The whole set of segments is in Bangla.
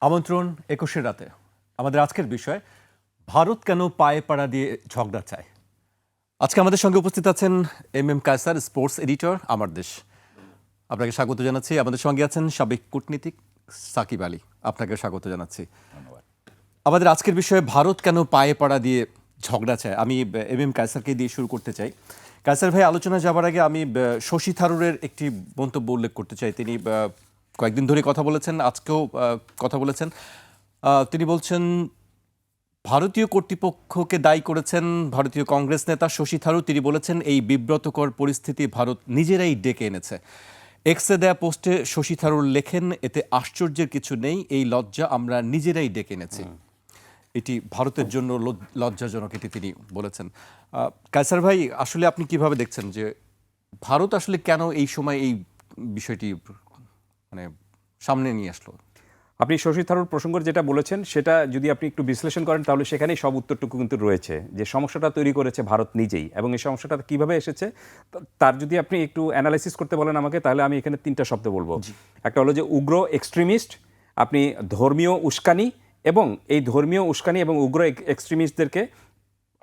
আমন্ত্রণ ২১ রাতে। আমাদের আজকের বিষয়, ভারত কেন পায়ে পাড়া দিয়ে ঝগড়া চায়। আজকে আমাদের সঙ্গে উপস্থিত আছেন এম কায়সার, স্পোর্টস এডিটর, আমার দেশ। আপনাকে স্বাগত জানাচ্ছি। আমাদের সঙ্গে আছেন সাবেক কূটনীতিক সাকিব আলী, আপনাকে স্বাগত জানাচ্ছি। ধন্যবাদ। আমাদের আজকের বিষয়ে ভারত কেন পায়ে পাড়া দিয়ে ঝগড়া চায়, আমি এম কায়সারকে দিয়ে শুরু করতে চাই। কায়সার ভাই, আলোচনা যাবার আগে আমি শশী থারুরের একটি মন্তব্য উল্লেখ করতে চাই। তিনি কয়েকদিন ধরে কথা বলেছেন, আজকেও কথা বলেছেন। তিনি বলছেন, ভারতীয় কর্তৃপক্ষকে দায়ী করেছেন ভারতীয় কংগ্রেস নেতা শশী থারুর। তিনি বলেছেন, এই বিব্রতকর পরিস্থিতি ভারত নিজেরাই ডেকে এনেছে। এক্সে দেয়া পোস্টে শশী থারুর লেখেন, এতে আশ্চর্যের কিছু নেই, এই লজ্জা আমরা নিজেরাই ডেকে এনেছি। এটি ভারতের জন্য লজ্জাজনক, এটি তিনি বলেছেন। কায়সার ভাই, আসলে আপনি কিভাবে দেখছেন যে ভারত আসলে কেন এই সময় এই বিষয়টি মানে সামনে নিয়ে আসলো? আপনি শশী থারুর প্রসঙ্গ যেটা বলেছেন সেটা যদি আপনি একটু বিশ্লেষণ করেন তাহলে সেখানেই সব উত্তরটুকু কিন্তু রয়েছে, যে সমস্যাটা তৈরি করেছে ভারত নিজেই, এবং এই সমস্যাটা কিভাবে এসেছে তার যদি আপনি একটু অ্যানালাইসিস করতে বলেন আমাকে, তাহলে আমি এখানে তিনটা শব্দ বলবো। একটা হলো যে উগ্র এক্সট্রিমিস্ট, আপনি ধর্মীয় উস্কানি, এবং এই ধর্মীয় উস্কানি এবং উগ্র এক্সট্রিমিস্টদেরকে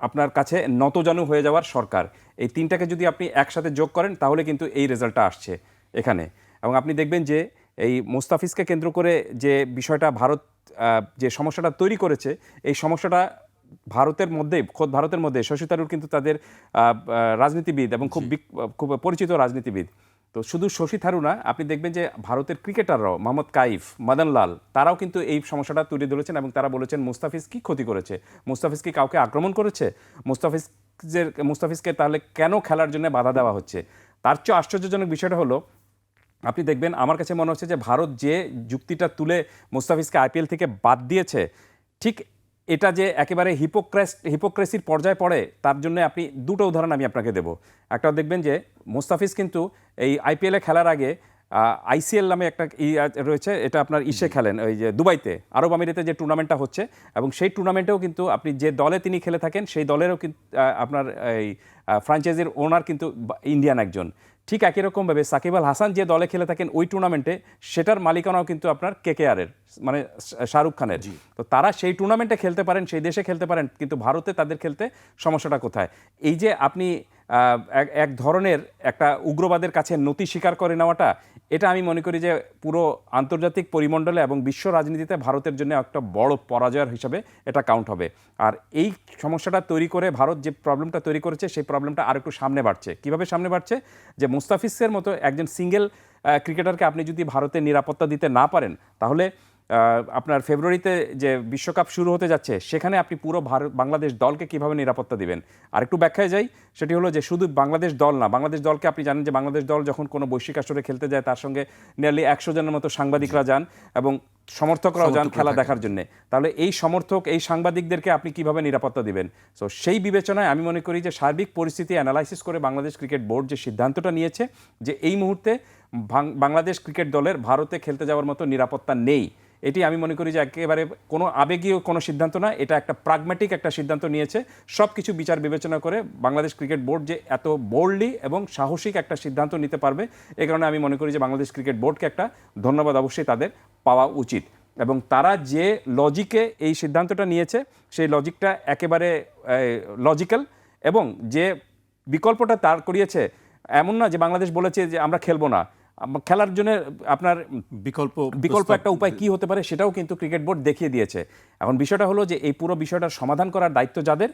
আপনার কাছে নতজানু হয়ে যাওয়ার সরকার, এই তিনটাকে যদি আপনি একসাথে যোগ করেন তাহলে কিন্তু এই রেজাল্টটা আসছে এখানে। এবং আপনি দেখবেন যে এই মোস্তাফিজকে কেন্দ্র করে যে বিষয়টা ভারত যে সমস্যাটা তৈরি করেছে, এই সমস্যাটা ভারতের মধ্যে, খোদ ভারতের মধ্যে শশী থারুর কিন্তু তাদের রাজনীতিবিদ এবং খুব পরিচিত রাজনীতিবিদ। তো শুধু শশী থারুর না, আপনি দেখবেন যে ভারতের ক্রিকেটাররাও, মোহাম্মদ কাইফ, মদনলাল, তারাও কিন্তু এই সমস্যাটা তুলে ধরেছেন এবং তারা বলেছেন মুস্তাফিজ কি ক্ষতি করেছে, মুস্তাফিজ কি কাউকে আক্রমণ করেছে, মুস্তাফিজকে তাহলে কেন খেলার জন্য বাধা দেওয়া হচ্ছে। তার চেয়ে আশ্চর্যজনক বিষয়টা হলো, আপনি দেখবেন আমার কাছে মনে হচ্ছে যে ভারত যে যুক্তিটা তুলে মুস্তাফিজকে আইপিএল থেকে বাদ দিয়েছে, ঠিক এটা যে একেবারে হিপোক্রেসির পর্যায়ে পড়ে, তার জন্য আপনি দুটো উদাহরণ আমি আপনাকে দেব। একটা দেখবেন যে মুস্তাফিজ কিন্তু এই আইপিএলে খেলার আগে আইসিএল নামে একটা রয়েছে, এটা আপনার খেলেন ওই যে দুবাইতে, আরব আমিরাতে যে টুর্নামেন্টটা হচ্ছে, এবং সেই টুর্নামেন্টেও কিন্তু আপনি যে দলে তিনি খেলে থাকেন সেই দলেরও কিন্তু আপনার এই ফ্র্যাঞ্চাইজির ওনার কিন্তু ইন্ডিয়ান একজন। ঠিক একই রকমভাবে সাকিব আল হাসান যে দলে খেলে থাকেন ওই টুর্নামেন্টে, সেটার মালিকানাও কিন্তু আপনার কেকেআরের, মানে শাহরুখ খানের। তো তারা সেই টুর্নামেন্টে খেলতে পারেন, সেই দেশে খেলতে পারেন, কিন্তু ভারতে তাদের খেলতে সমস্যাটা কোথায়? এই যে আপনি এক ধরনের একটা উগ্রবাদের কাছে নতি স্বীকার করে নেওয়াটা, এটা আমি মনে করি যে পুরো আন্তর্জাতিক পরিমণ্ডলে এবং বিশ্ব রাজনীতিতে ভারতের জন্য একটা বড় পরাজয়ের হিসাবে এটা কাউন্ট হবে। আর এই সমস্যাটা তৈরি করে ভারত যে প্রবলেমটা তৈরি করেছে, সেই প্রবলেমটা আর একটু সামনে বাড়ছে। কিভাবে সামনে বাড়ছে? যে মুস্তাফিজের মতো একজন সিঙ্গেল ক্রিকেটারকে আপনি যদি ভারতের নিরাপত্তা দিতে না পারেন, তাহলে আপনার ফেব্রুয়ারিতে যে বিশ্বকাপ শুরু হতে যাচ্ছে, সেখানে আপনি পুরো বাংলাদেশ দলকে কিভাবে নিরাপত্তা দিবেন। আর একটু ব্যাখ্যায় যাই, সেটি হলো যে শুধু বাংলাদেশ দল না, বাংলাদেশ দলকে আপনি জানেন যে বাংলাদেশ দল যখন কোনো বৈশ্বিক আসরে খেলতে যায়, তার সঙ্গে নিয়ারলি 100 জনের মতো সাংবাদিকরা যান এবং সমর্থকরাও যান খেলা দেখার জন্য। তাহলে এই সমর্থক, এই সাংবাদিকদেরকে আপনি কিভাবে নিরাপত্তা দিবেন? সো সেই বিবেচনায় আমি মনে করি যে সার্বিক পরিস্থিতি অ্যানালাইসিস করে বাংলাদেশ ক্রিকেট বোর্ড যে সিদ্ধান্তটা নিয়েছে, যে এই মুহূর্তে বাংলাদেশ ক্রিকেট দলের ভারতে খেলতে যাওয়ার মতো নিরাপত্তা নেই, এটি আমি মনে করি যে একেবারে কোনো আবেগীয় কোনো সিদ্ধান্ত না, এটা একটা প্রাগম্যাটিক একটা সিদ্ধান্ত নিয়েছে। সব কিছু বিচার বিবেচনা করে বাংলাদেশ ক্রিকেট বোর্ড যে এত বোল্ডলি এবং সাহসিক একটা সিদ্ধান্ত নিতে পারবে, এ কারণে আমি মনে করি যে বাংলাদেশ ক্রিকেট বোর্ডকে একটা ধন্যবাদ অবশ্যই তাদের পাওয়া উচিত। এবং তারা যে লজিকে এই সিদ্ধান্তটা নিয়েছে, সেই লজিকটা একেবারে লজিক্যাল, এবং যে বিকল্পটা তার করিয়েছে, এমন না যে বাংলাদেশ বলেছে যে আমরা খেলবো না, খেলার জন্য আপনার বিকল্প একটা উপায় কি হতে পারে, সেটাও কিন্তু ক্রিকেট বোর্ড দেখিয়ে দিয়েছে। এখন বিষয়টা হলো যে এই পুরো বিষয়টার সমাধান করার দায়িত্ব যাদের,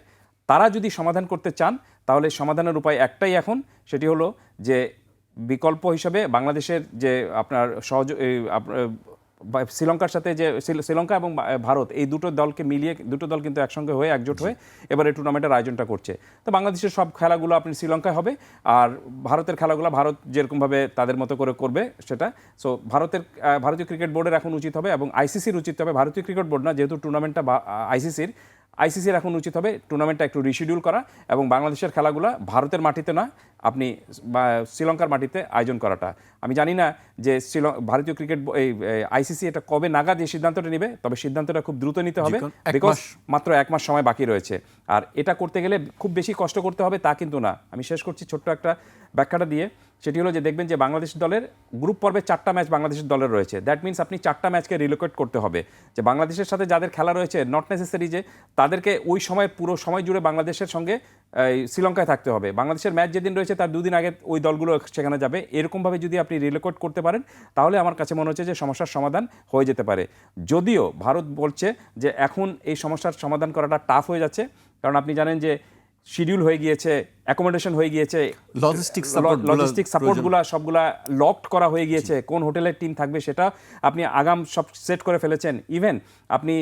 তারা যদি সমাধান করতে চান, তাহলে সমাধানের উপায় একটাই এখন, সেটি হলো যে বিকল্প হিসাবে বাংলাদেশের যে আপনার শ্রীলঙ্কার সাথে যে শ্রীলঙ্কা এবং ভারত, এই দুটো দলকে মিলিয়ে, দুটো দল কিন্তু একসঙ্গে হয়ে একজোট হয়ে এবারে টুর্নামেন্টের আয়োজনটা করছে। তো বাংলাদেশের সব খেলাগুলো আপনি শ্রীলঙ্কায় হবে, আর ভারতের খেলাগুলো ভারত যেরকমভাবে তাদের মতো করে করবে সেটা। সো ভারতীয় ক্রিকেট বোর্ডের এখন উচিত হবে, এবং আইসিসির উচিত হবে, ভারতীয় ক্রিকেট বোর্ড না, যেহেতু টুর্নামেন্টটা আইসিসির এখন উচিত হবে টুর্নামেন্টটা একটু রিশিডিউল করা, এবং বাংলাদেশের খেলাগুলো ভারতের মাটিতে না, আপনি শ্রীলঙ্কার মাটিতে আয়োজন করাটা। আমি জানি না যে ভারতীয় ক্রিকেট এই আইসিসি এটা কবে নাগাদ এই সিদ্ধান্তটা নেবে, তবে সিদ্ধান্তটা খুব দ্রুত নিতে হবে, বিকজ মাত্র 1 মাস সময় বাকি রয়েছে। আর এটা করতে গেলে খুব বেশি কষ্ট করতে হবে তা কিন্তু না। আমি শেষ করছি ছোট্ট একটা ব্যাখ্যাটা দিয়ে, সেটি হলো যে দেখবেন যে বাংলাদেশ দলের গ্রুপ পর্বে 4টা ম্যাচ বাংলাদেশের দলের রয়েছে। দ্যাট মিনস আপনি 4টা ম্যাচকে রিলোকেট করতে হবে, যে বাংলাদেশের সাথে যাদের খেলা রয়েছে নট নেসেসারি যে তাদেরকে ওই সময় পুরো সময় জুড়ে বাংলাদেশের সঙ্গে শ্রীলঙ্কায় থাকতে হবে। বাংলাদেশের ম্যাচ যেদিন রয়েছে তার 2 দিন আগে ওই দলগুলো সেখানে যাবে। এরকমভাবে যদি আপনি রিলোকেট করতে পারেন তাহলে আমার কাছে মনে হচ্ছে যে সমস্যার সমাধান হয়ে যেতে পারে। যদিও ভারত বলছে যে এখন এই সমস্যার সমাধান করাটা টাফ হয়ে যাচ্ছে, কারণ আপনি জানেন যে শিডিউল হয়ে গিয়েছে, অ্যাকোমোডেশন হয়ে গিয়েছে, লজিস্টিক সাপোর্টগুলো সবগুলা লকড করা হয়ে গিয়েছে, কোন হোটেলের টিম থাকবে সেটা আপনি আগাম সব সেট করে ফেলেছেন, ইভেন আপনি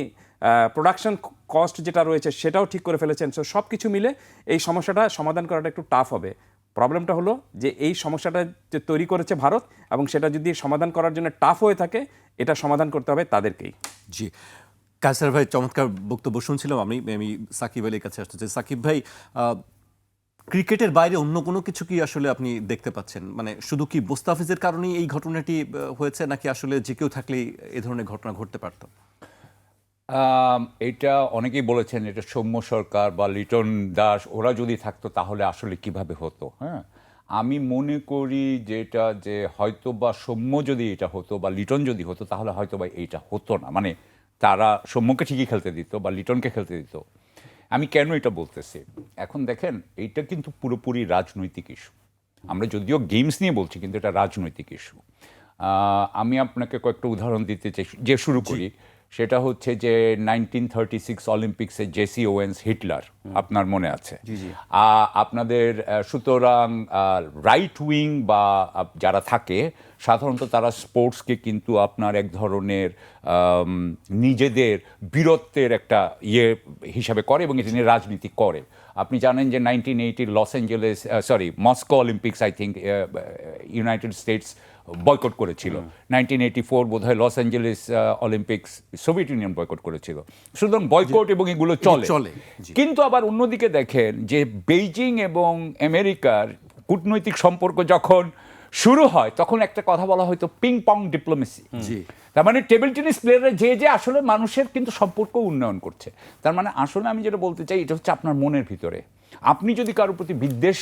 প্রোডাকশন কস্ট যেটা রয়েছে সেটাও ঠিক করে ফেলেছেন। সো সব কিছু মিলে এই সমস্যাটা সমাধান করাটা একটু টাফ হবে। প্রবলেমটা হলো যে এই সমস্যাটা যে তৈরি করেছে ভারত, এবং সেটা যদি সমাধান করার জন্য টাফ হয়ে থাকে, এটা সমাধান করতে হবে তাদেরকেই। জি, কায়সার ভাই চমৎকার বক্তব্য শুনছিলাম। আমি সাকিব আলীর কাছে আসতে চাই। সাকিব ভাই, ক্রিকেটের বাইরে অন্য কোনো কিছু কি আসলে আপনি দেখতে পাচ্ছেন? মানে শুধু কি মোস্তাফিজের কারণেই এই ঘটনাটি হয়েছে, নাকি আসলে যে কেউ থাকলেই এ ধরনের ঘটনা ঘটতে পারত? এটা অনেকেই বলেছেন এটা সৌম্য সরকার বা লিটন দাস ওরা যদি থাকতো তাহলে আসলে কিভাবে হতো। হ্যাঁ, আমি মনে করি যেটা যে হয়তো বা সৌম্য যদি এটা হতো বা লিটন যদি হতো তাহলে হয়তো বা এইটা হতো না। মানে তারা সৌম্যকে ঠিকই খেলতে দিত বা লিটনকে খেলতে দিত। আমি কেন এটা বলতেছি, এখন দেখেন এইটা কিন্তু পুরোপুরি রাজনৈতিক ইস্যু। আমরা যদিও গেমস নিয়ে বলছি, কিন্তু এটা রাজনৈতিক ইস্যু। আমি আপনাকে কয়েকটা উদাহরণ দিতে চাই, যে শুরু করি। সেটা হচ্ছে যে 1936 অলিম্পিক্সে জেসি ওয়েন্স হিটলার, আপনার মনে আছে? আপনাদের সুতরাং রাইট উইং বা যারা থাকে সাধারণত তারা স্পোর্টসকে কিন্তু আপনার এক ধরনের নিজেদের বীরত্বের একটা হিসাবে করে এবং এটা নিয়ে রাজনীতি করে। আপনি জানেন যে 1980 Los Angeles Moscow Olympics I think United states boycott করেছিল। 1984 বোধহয় Los Angeles Olympics Soviet union boycott করেছিল। সুতরাং বয়কট এবং এগুলো চলে। কিন্তু আবার অন্যদিকে দেখেন যে বেইজিং এবং আমেরিকার কূটনৈতিক সম্পর্ক যখন শুরু হয় তখন একটা কথা বলা হয়তো পিং পং ডিপ্লোমেসি। তার মানে টেবিল টেনিস প্লেয়াররা যে আসলে মানুষের কিন্তু সম্পর্ক উন্নয়ন করছে। তার মানে আসলে আমি যেটা বলতে চাই, এটা হচ্ছে আপনার মনের ভিতরে। আপনি যদি কারোর প্রতি বিদ্বেষ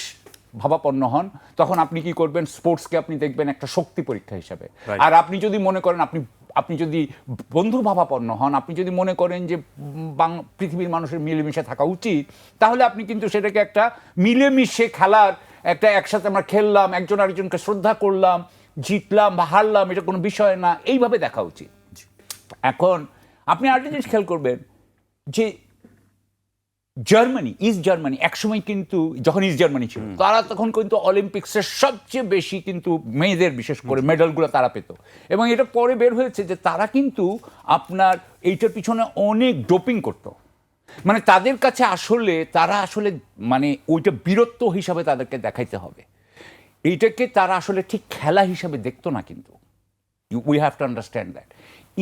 ভাবাপন্ন হন তখন আপনি কি করবেন? স্পোর্টসকে আপনি দেখবেন একটা শক্তি পরীক্ষা হিসাবে। আর আপনি যদি মনে করেন আপনি যদি বন্ধু ভাবাপন্ন হন, আপনি যদি মনে করেন যে পৃথিবীর মানুষের মিলেমিশে থাকা উচিত, তাহলে আপনি কিন্তু সেটাকে একটা মিলেমিশে খেলার একটা, একসাথে আমরা খেললাম, একজন আরেকজনকে শ্রদ্ধা করলাম, জিতলাম বা হারলাম, এটা কোনো বিষয় না, এইভাবে দেখা উচিত। এখন আপনি আরেকটা জিনিস খেয়াল করবেন যে ইস্ট জার্মানি একসময় কিন্তু, যখন ইস্ট জার্মানি ছিল, তারা তখন কিন্তু অলিম্পিক্সের সবচেয়ে বেশি কিন্তু মেয়েদের বিশেষ করে মেডেলগুলো তারা পেত। এবং এটা পরে বের হয়েছে যে তারা কিন্তু আপনার এইটার পিছনে অনেক ডোপিং করতো। মানে তাদের কাছে তারা আসলে মানে ওইটা বীরত্ব হিসাবে তাদেরকে দেখাইতে হবে। এইটাকে তারা আসলে ঠিক খেলা হিসাবে দেখতো না। কিন্তু we have to understand that.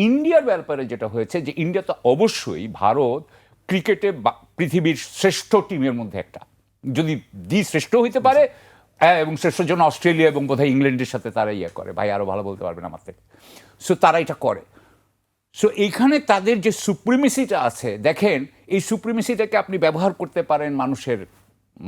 ইন্ডিয়ার ব্যাপারে যেটা হয়েছে যে ইন্ডিয়া তো অবশ্যই ভারত ক্রিকেটে পৃথিবীর শ্রেষ্ঠ টিমের মধ্যে একটা, যদি শ্রেষ্ঠ হইতে পারে, এবং শ্রেষ্ঠর জন্য অস্ট্রেলিয়া এবং বোধহয় ইংল্যান্ডের সাথে তারা করে, ভাই আরো ভালো বলতে পারবেন আমার থেকে। সো তারা এটা করে। সো এইখানে তাদের যে সুপ্রিমেসিটা আছে, দেখেন এই সুপ্রিমেসিটাকে আপনি ব্যবহার করতে পারেন মানুষের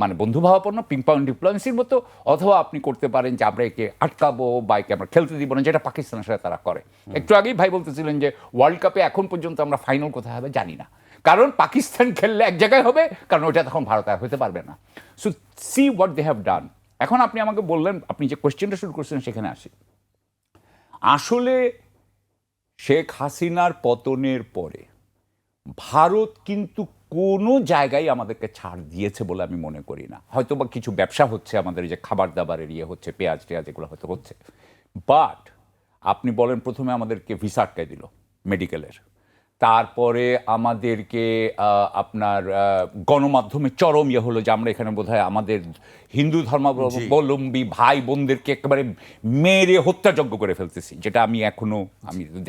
মানে বন্ধুভাবাপন্ন পিং পং ডিপ্লোমেসির মতো, অথবা আপনি করতে পারেন যে আমরা একে আটকাবো বা একে আমরা খেলতে দিব না, যেটা পাকিস্তানের সাথে তারা করে। একটু আগেই ভাই বলতেছিলেন যে ওয়ার্ল্ড কাপে এখন পর্যন্ত আমরা ফাইনাল কোথায় হবে জানি না, কারণ পাকিস্তান খেললে এক জায়গায় হবে, কারণ ওইটা তখন ভারত আর হতে পারবে না। So see what they have done. এখন আপনি আমাকে বললেন, আপনি যে কোয়েশ্চেনটা শুরু করছেন সেখানে আসি। আসলে শেখ হাসিনার পতনের পরে ভারত কিন্তু কোনো জায়গায় আমাদেরকে ছাড় দিয়েছে বলে আমি মনে করি না। হয়তো বা কিছু ব্যবসা হচ্ছে, আমাদের যে খাবার দাবারের হচ্ছে, পেঁয়াজ টেয়াজ এগুলো হয়তো হচ্ছে, বাট আপনি বলেন প্রথমে আমাদেরকে ভিসা আটকায় দিল মেডিকেলের, তারপরে আমাদেরকে আপনার গণমাধ্যমে চরম হলো যে আমরা এখানে বোধহয় আমাদের হিন্দু ধর্মাবলম্বী ভাই বোনদেরকে একেবারে মেরে হত্যাযজ্ঞ করে ফেলতেছি, যেটা আমি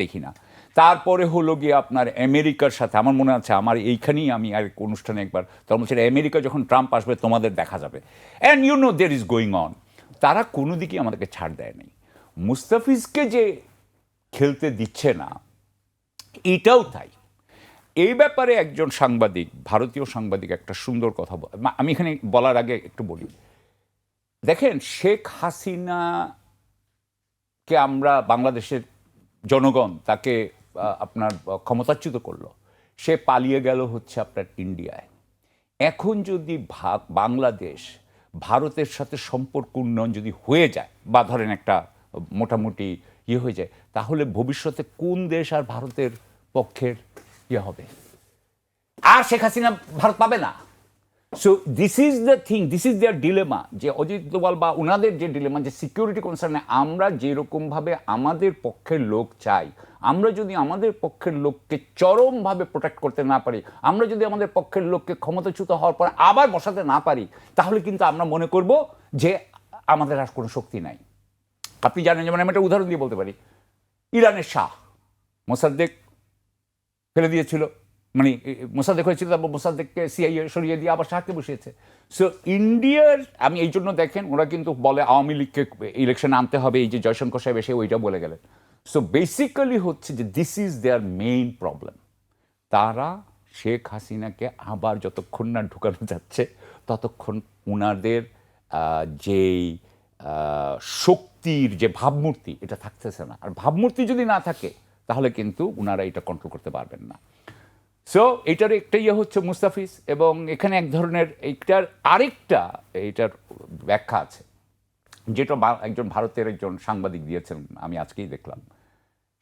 দেখি না। তারপরে হলো গিয়ে আপনার আমেরিকার সাথে, আমার মনে আছে আমার এইখানেই আমি আর এক অনুষ্ঠানে একবার তখন বলছি আমেরিকা যখন ট্রাম্প আসবে তোমাদের দেখা যাবে, and you know there is going on. তারা কোনো দিকেই আমাদেরকে ছাড় দেয় নাই। মুস্তাফিজকে যে খেলতে দিচ্ছে না এটাও তাই। এই ব্যাপারে একজন সাংবাদিক, ভারতীয় সাংবাদিক একটা সুন্দর কথা আমি এখানে বলার আগে একটু বলি। দেখেন, শেখ হাসিনাকে আমরা বাংলাদেশের জনগণ তাকে আপনার ক্ষমতাচ্যুত করলো, সে পালিয়ে গেল হচ্ছে আপনার ইন্ডিয়ায়। এখন যদি বাংলাদেশ ভারতের সাথে সম্পর্ক উন্নয়ন যদি হয়ে যায় বা ধরেন একটা মোটামুটি হয়ে যায়, তাহলে ভবিষ্যতে কোন দেশ আর ভারতের পক্ষের হবে? আর শেখ হাসিনা ভারত পাবে না। So this is the thing, this is their dilemma, যে অজিত দোভাল বা ওনাদের যে ডিলেমা, যে সিকিউরিটি কনসার্নে আমরা যেরকমভাবে আমাদের পক্ষের লোক চাই, আমরা যদি আমাদের পক্ষের লোককে চরমভাবে প্রোটেক্ট করতে না পারি, আমরা যদি আমাদের পক্ষের লোককে ক্ষমতাচ্যুত হওয়ার পর আবার বসাতে না পারি, তাহলে কিন্তু আমরা মনে করব যে আমাদের আর কোনো শক্তি নাই। আপনি জানেন, যেমন আমি একটা উদাহরণ দিয়ে বলতে পারি, ইরানের শাহ মোসাদ্দেক ফেলে দিয়েছিল, মানে মোসাদ্দেক হয়েছিল, তারপর মোসাদ্দেককে সিআইএ সরিয়ে দিয়ে আবার শাহকে বসিয়েছে। সো ইন্ডিয়ার, আমি এই জন্য দেখেন ওরা কিন্তু বলে আওয়ামী লীগকে ইলেকশনে আনতে হবে, এই যে জয়শঙ্কর সাহেব এসে ওইটা বলে গেলেন। সো বেসিক্যালি হচ্ছে যে this is there main problem. তারা শেখ হাসিনাকে আবার যতক্ষণ না ঢুকানো যাচ্ছে ততক্ষণ ওনাদের যেই শক্তির যে ভাবমূর্তি, এটা থাকতেছে না। আর ভাবমূর্তি যদি না থাকে তাহলে কিন্তু ওনারা এটা কন্ট্রোল করতে পারবেন না। সো এইটার একটা হচ্ছে মুস্তাফিজ, এবং এখানে এক ধরনের এইটার আরেকটা এইটার ব্যাখ্যা আছে, যেটা একজন ভারতের একজন সাংবাদিক দিয়েছেন, আমি আজকেই দেখলাম।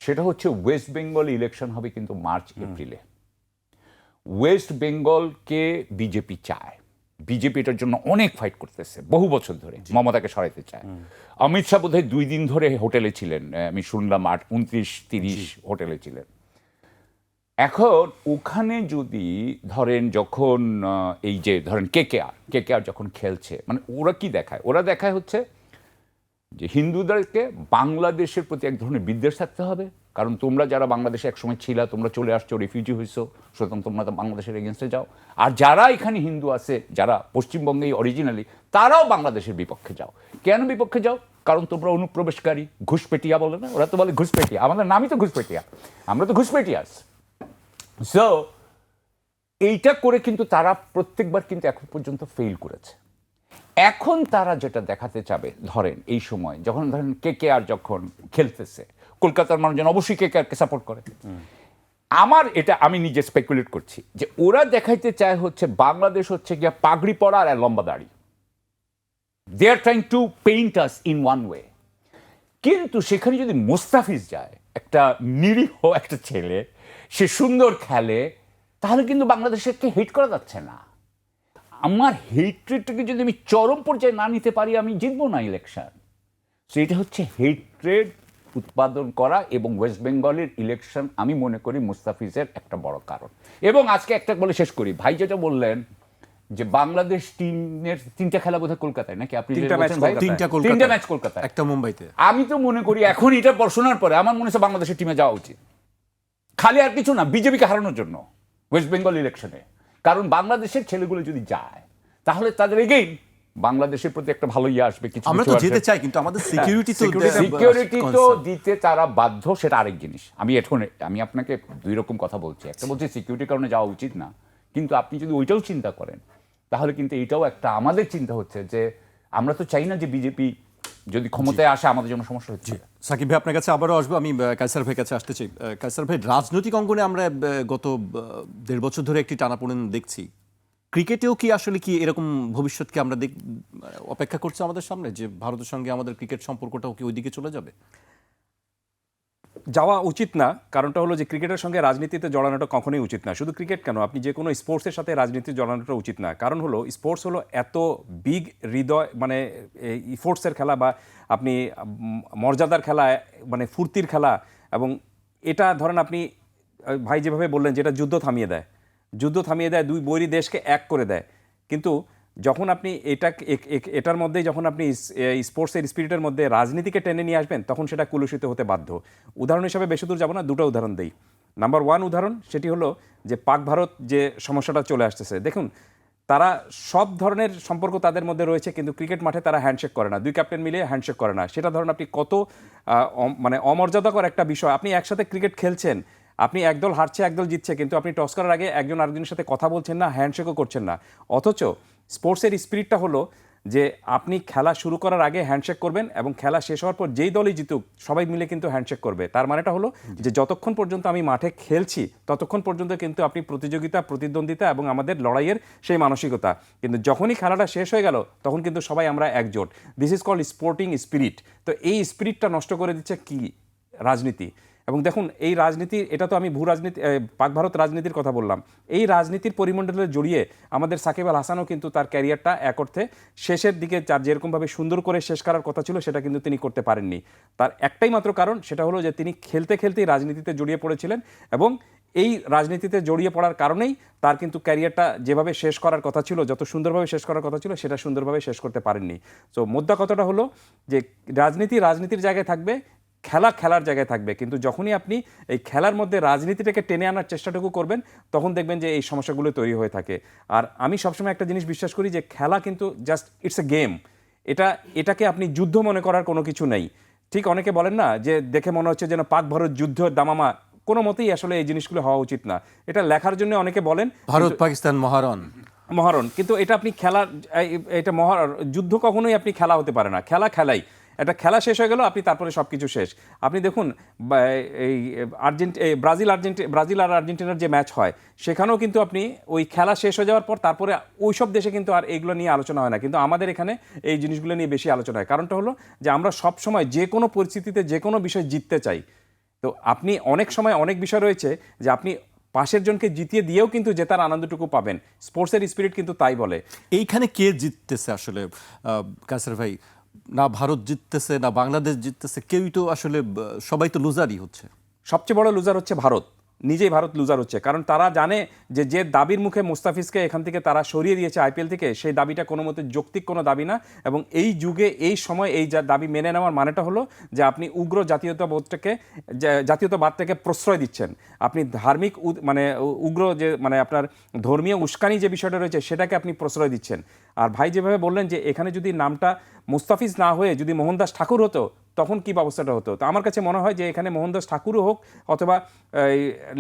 সেটা হচ্ছে ওয়েস্ট বেঙ্গল ইলেকশন হবে কিন্তু মার্চ এপ্রিলে। ওয়েস্ট বেঙ্গলকে বিজেপি চায়, বিজেপি এটার জন্য অনেক ফাইট করতেছে বহু বছর ধরে, মমতাকে সরাইতে চায়। অমিত শাহ বোধহয় 2 দিন ধরে হোটেলে ছিলেন, আমি শুনলাম 29-30 হোটেলে ছিলেন। এখন ওখানে যদি ধরেন যখন এই যে ধরেন কেকেআর যখন খেলছে, মানে ওরা কি দেখায়, ওরা দেখায় হচ্ছে যে হিন্দুদেরকে বাংলাদেশের প্রতি এক ধরনের বিদ্বেষ থাকতে হবে, কারণ তোমরা যারা বাংলাদেশে একসময় ছিলা, তোমরা চলে আসছো, রিফিউজি হয়েছো, সুতরাং তোমরা তো বাংলাদেশের এগেনস্টে যাও। আর যারা এখানে হিন্দু আছে, যারা পশ্চিমবঙ্গেই অরিজিনালি, তারাও বাংলাদেশের বিপক্ষে যাও। কেন বিপক্ষে যাও? কারণ তোমরা অনুপ্রবেশকারী, ঘুষপেটিয়া বলে না, ওরা তো বলে ঘুষপেটিয়া, আমাদের নামই তো ঘুষপেটিয়া, আমরা তো ঘুষপেটিয়াস। সো এইটা করে কিন্তু তারা প্রত্যেকবার কিন্তু এখন পর্যন্ত ফেল করেছে। এখন তারা যেটা দেখাতে চাবে, ধরেন এই সময় যখন ধরেন কেকেআর যখন খেলতেছে, কলকাতার মানুষজন অবশ্যই কেকেআরকে সাপোর্ট করে। আমার এটা, আমি নিজে স্পেকুলেট করছি যে ওরা দেখাইতে চায় হচ্ছে বাংলাদেশ হচ্ছে গিয়া পাগড়ি পরা আর লম্বা দাড়ি, they are trying to paint us in one way. কিন্তু সেখানে যদি মুস্তাফিজ যায়, একটা নিরীহ একটা ছেলে, সে সুন্দর খেলে, তাহলে কিন্তু বাংলাদেশকে হেট করা যাচ্ছে না। আমার হেট্রেডটাকে যদি আমি চরম পর্যায়ে না নিতে পারি, আমি জিতবো না ইলেকশন। সো এটা হচ্ছে হেট্রেড উৎপাদন করা, এবং ওয়েস্ট বেঙ্গলের ইলেকশন আমি মনে করি মুস্তাফিজের একটা বড় কারণ। এবং আজকে একটা বলে শেষ করি, ভাই যেটা বললেন যে বাংলাদেশ টিমের 3টা খেলা বোধহয় কলকাতায়, নাকি আপনি 3টা ম্যাচ কলকাতায়, একটা মুম্বাইতে। আমি তো মনে করি এখন এটা শোনার পরে আমার মনে হচ্ছে বাংলাদেশের টিমে যাওয়া উচিত, খালি আর কিছু না, বিজেপিকে হারানোর জন্য ওয়েস্ট বেঙ্গল ইলেকশনে। কারণ বাংলাদেশের ছেলেগুলো যদি যায়, তাহলে তাদের এগেইন বাংলাদেশের প্রতি একটা ভালো আসবে। কিছু আমরা তো যেতে চাই, কিন্তু আমাদের সিকিউরিটি তো দিতে তারা বাধ্য, সেটা আরেক জিনিস। আমি আপনাকে 2 রকম কথা বলছি, একটা বলছি সিকিউরিটির কারণে যাওয়া উচিত না, কিন্তু আপনি যদি ওইটাও চিন্তা করেন, তাহলে কিন্তু এইটাও একটা আমাদের চিন্তা হচ্ছে যে আমরা তো চাই না যে বিজেপি যদি ক্ষমতায় আসে আমাদের জন্য সমস্যা হচ্ছে। সাকিব ভাই, আপনার কাছে আবারও আসবো, আমি কায়সার ভাইয়ের কাছে আসতে চাই। কায়সার ভাই, রাজনৈতিক অঙ্গনে আমরা গত 1.5 বছর ধরে একটি টানাপোড়েন দেখছি। ক্রিকেটেও কি আসলে কি এরকম ভবিষ্যৎকে আমরা অপেক্ষা করছে আমাদের সামনে, যে ভারতের সঙ্গে আমাদের ক্রিকেট সম্পর্কটাও কি ওইদিকে চলে যাবে? যাওয়া উচিত না। কারণটা হলো যে ক্রিকেটের সঙ্গে রাজনীতিতে জড়ানোটা কখনোই উচিত না। শুধু ক্রিকেট কেন, আপনি যে কোনো স্পোর্টসের সাথে রাজনীতি জড়ানোটা উচিত না। কারণ হলো স্পোর্টস হলো এত বিগ হৃদয়, মানে স্পোর্টসের খেলা, বা আপনি মর্যাদার খেলা, মানে ফুর্তির খেলা। এবং এটা ধরেন আপনি ভাই যেভাবে বললেন, যেটা যুদ্ধ থামিয়ে দেয়, 2 বৈরী দেশকে এক করে দেয়। কিন্তু যখন আপনি এটার মধ্যে যখন আপনি স্পোর্টসের স্পিরিটের মধ্যে রাজনীতিকে টেনে নিয়ে আসবেন, তখন সেটা কুলুষিত হতে বাধ্য। উদাহরণ হিসাবে বেশি দূর যাবো না, দুটো উদাহরণ দেই। নাম্বার 1 উদাহরণ, সেটি হলো যে পাক ভারত যে সমস্যাটা চলে আসতেছে। দেখুন, তারা সব ধরনের সম্পর্ক তাদের মধ্যে রয়েছে, কিন্তু ক্রিকেট মাঠে তারা হ্যান্ডশেক করে না, দুই ক্যাপ্টেন মিলে হ্যান্ডশেক করে না। সেটা ধরুন আপনি কত মানে অমর্যাদাকর একটা বিষয়। আপনি একসাথে ক্রিকেট খেলছেন, আপনি একদল হারছে একদল জিতছে, কিন্তু আপনি টস করার আগে একজন আরেকজনের সাথে কথা বলছেন না, হ্যান্ডশেকও করছেন না। অথচ স্পোর্টসের স্পিরিটটা হলো যে আপনি খেলা শুরু করার আগে হ্যান্ডশেক করবেন, এবং খেলা শেষ হওয়ার পর যেই দলই জিতুক সবাই মিলে কিন্তু হ্যান্ডশেক করবে। তার মানেটা হলো যে যতক্ষণ পর্যন্ত আমি মাঠে খেলছি ততক্ষণ পর্যন্ত কিন্তু আপনি প্রতিযোগিতা, প্রতিদ্বন্দ্বিতা এবং আমাদের লড়াইয়ের সেই মানসিকতা। কিন্তু যখনই খেলাটা শেষ হয়ে গেল তখন কিন্তু সবাই আমরা একজোট। This is called sporting spirit. তো এই স্পিরিটটা নষ্ট করে দিচ্ছে কি? রাজনীতি। এবং দেখুন, এই রাজনীতি, এটা তো আমি ভূ রাজনীতি, পাক ভারত রাজনীতির কথা বললাম। এই রাজনীতির পরিমণ্ডলে জড়িয়ে আমাদের সাকিব আল হাসানও কিন্তু তার ক্যারিয়ারটা এক অর্থে শেষের দিকে যার যেরকমভাবে সুন্দর করে শেষ করার কথা ছিল সেটা কিন্তু তিনি করতে পারেননি। তার একটাই মাত্র কারণ, সেটা হলো যে তিনি খেলতে খেলতেই রাজনীতিতে জড়িয়ে পড়েছিলেন, এবং এই রাজনীতিতে জড়িয়ে পড়ার কারণেই তার কিন্তু ক্যারিয়ারটা যেভাবে শেষ করার কথা ছিল, যত সুন্দরভাবে শেষ করার কথা ছিল, সেটা সুন্দরভাবে শেষ করতে পারেননি। তো মোদ্দা কথাটা হলো যে রাজনীতির জায়গায় থাকবে, খেলার জায়গায় থাকবে, কিন্তু যখনই আপনি এই খেলার মধ্যে রাজনীতিটাকে টেনে আনার চেষ্টাটুকু করবেন তখন দেখবেন যে এই সমস্যাগুলো তৈরি হয়ে থাকে। আর আমি সবসময় একটা জিনিস বিশ্বাস করি যে খেলা কিন্তু জাস্ট ইটস এ গেম। এটাকে আপনি যুদ্ধ মনে করার কোনো কিছু নেই। ঠিক অনেকে বলেন না যে দেখে মনে হচ্ছে যেন পাক ভারত যুদ্ধ দামামা, কোনো মতেই আসলে এই জিনিসগুলো হওয়া উচিত না। এটা লেখার জন্য অনেকে বলেন ভারত পাকিস্তান মহারণ, কিন্তু এটা আপনি এটা যুদ্ধ কখনোই আপনি খেলা হতে পারে না। খেলাই একটা খেলা শেষ হয়ে গেল, আপনি তারপরে সব কিছু শেষ। আপনি দেখুন এই ব্রাজিল আর আর্জেন্টিনার যে ম্যাচ হয়, সেখানেও কিন্তু আপনি ওই খেলা শেষ হয়ে যাওয়ার পর তারপরে ওই সব দেশে কিন্তু আর এগুলো নিয়ে আলোচনা হয় না, কিন্তু আমাদের এখানে এই জিনিসগুলো নিয়ে বেশি আলোচনা হয়। কারণটা হলো যে আমরা সব সময় যে কোনো পরিস্থিতিতে যে কোনো বিষয় জিততে চাই। তো আপনি অনেক সময় অনেক বিষয় রয়েছে যে আপনি পাশের জনকে জিতিয়ে দিয়েও কিন্তু জেতার আনন্দটুকু পাবেন। স্পোর্টসের স্পিরিট কিন্তু তাই বলে। এইখানে কে জিততেছে আসলে কাসের ভাই? না ভারত জিততেছে না বাংলাদেশ জিততেছে, কেউই তো আসলে, সবাই তো লুজারই হচ্ছে। সবচেয়ে বড় লুজার হচ্ছে ভারত, নিজেই ভারত লুজার হচ্ছে। কারণ তারা জানে যে দাবির মুখে মুস্তাফিজকে এখান থেকে তারা সরিয়ে দিয়েছে আইপিএল থেকে, সেই দাবিটা কোনো মতে যৌক্তিক কোনো দাবি না। এবং এই যুগে এই সময় এই দাবি মেনে নেওয়ার মানেটা হলো যে আপনি উগ্র জাতীয়তাবাদটাকে প্রশ্রয় দিচ্ছেন, আপনি ধার্মিক মানে উগ্র যে মানে আপনার ধর্মীয় উস্কানি যে বিষয়টা রয়েছে সেটাকে আপনি প্রশ্রয় দিচ্ছেন। আর ভাই যেভাবে বললেন যে এখানে যদি নামটা মুস্তাফিজ না হয়ে যদি মোহনদাস ঠাকুর হতো তখন কী ব্যবস্থাটা হতো। তো আমার কাছে মনে হয় যে এখানে মোহনদাস ঠাকুরও হোক, অথবা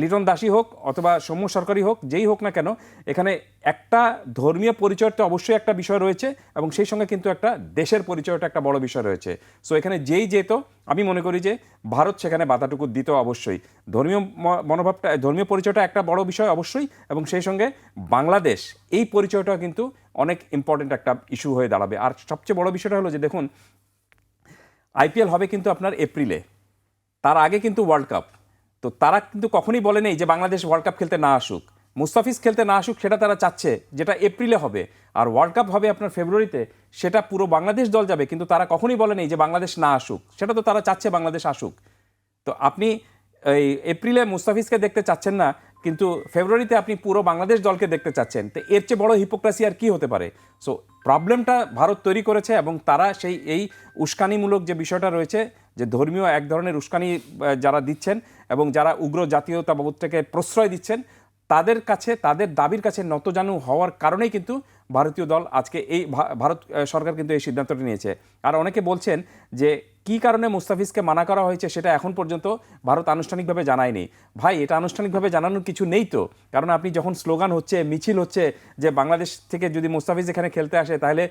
লিটন দাসই হোক, অথবা সৌম্য সরকারি হোক, যেই হোক না কেন, এখানে একটা ধর্মীয় পরিচয়টা অবশ্যই একটা বিষয় রয়েছে, এবং সেই সঙ্গে কিন্তু একটা দেশের পরিচয়টা একটা বড় বিষয় রয়েছে। সো এখানে যেই যেত, আমি মনে করি যে ভারত সেখানে বাধাটুকু দিত অবশ্যই। ধর্মীয় মনোভাবটা, ধর্মীয় পরিচয়টা একটা বড় বিষয় অবশ্যই, এবং সেই সঙ্গে বাংলাদেশ এই পরিচয়টা কিন্তু অনেক ইম্পর্টেন্ট একটা ইস্যু হয়ে দাঁড়াবে। আর সবচেয়ে বড় বিষয়টা হলো যে দেখুন, আইপিএল হবে কিন্তু আপনার এপ্রিলে, তার আগে কিন্তু ওয়ার্ল্ড কাপ। তো তারা কিন্তু কখনই বলে নেই যে বাংলাদেশ ওয়ার্ল্ড কাপ খেলতে না আসুক, মুস্তাফিজ খেলতে না আসুক, সেটা তারা চাচ্ছে, যেটা এপ্রিলে হবে। আর ওয়ার্ল্ড কাপ হবে আপনার ফেব্রুয়ারিতে, সেটা পুরো বাংলাদেশ দল যাবে, কিন্তু তারা কখনই বলে নেই যে বাংলাদেশ না আসুক, সেটা তো তারা চাচ্ছে বাংলাদেশ আসুক। তো আপনি এই এপ্রিলে মুস্তাফিজকে দেখতে চাচ্ছেন না, কিন্তু ফেব্রুয়ারিতে আপনি পুরো বাংলাদেশ দলকে দেখতে চাচ্ছেন। তো এর চেয়ে বড় হিপোক্রেসি আর কি হতে পারে? সো প্রবলেমটা ভারত তৈরি করেছে, এবং তারা এই উস্কানিমূলক যে বিষয়টা রয়েছে, যে ধর্মীয় এক ধরনের উস্কানি যারা দিচ্ছেন এবং যারা উগ্র জাতীয়তাবাদটাকে প্রশ্রয় দিচ্ছেন, তাদের কাছে, তাদের দাবির কাছে নতজানু হওয়ার কারণেই কিন্তু ভারতীয় দল আজকে ভারত সরকার কিন্তু এই সিদ্ধান্তটি নিয়েছে। আর অনেকে বলছেন যে কী কারণে মুস্তাফিজকে মানা করা হয়েছে সেটা এখন পর্যন্ত ভারত আনুষ্ঠানিকভাবে জানায়নি। ভাই, এটা আনুষ্ঠানিকভাবে জানানোর কিছু নেই তো, কারণ আপনি যখন স্লোগান হচ্ছে, মিছিল হচ্ছে যে বাংলাদেশ থেকে যদি মুস্তাফিজ এখানে খেলতে আসে তাহলে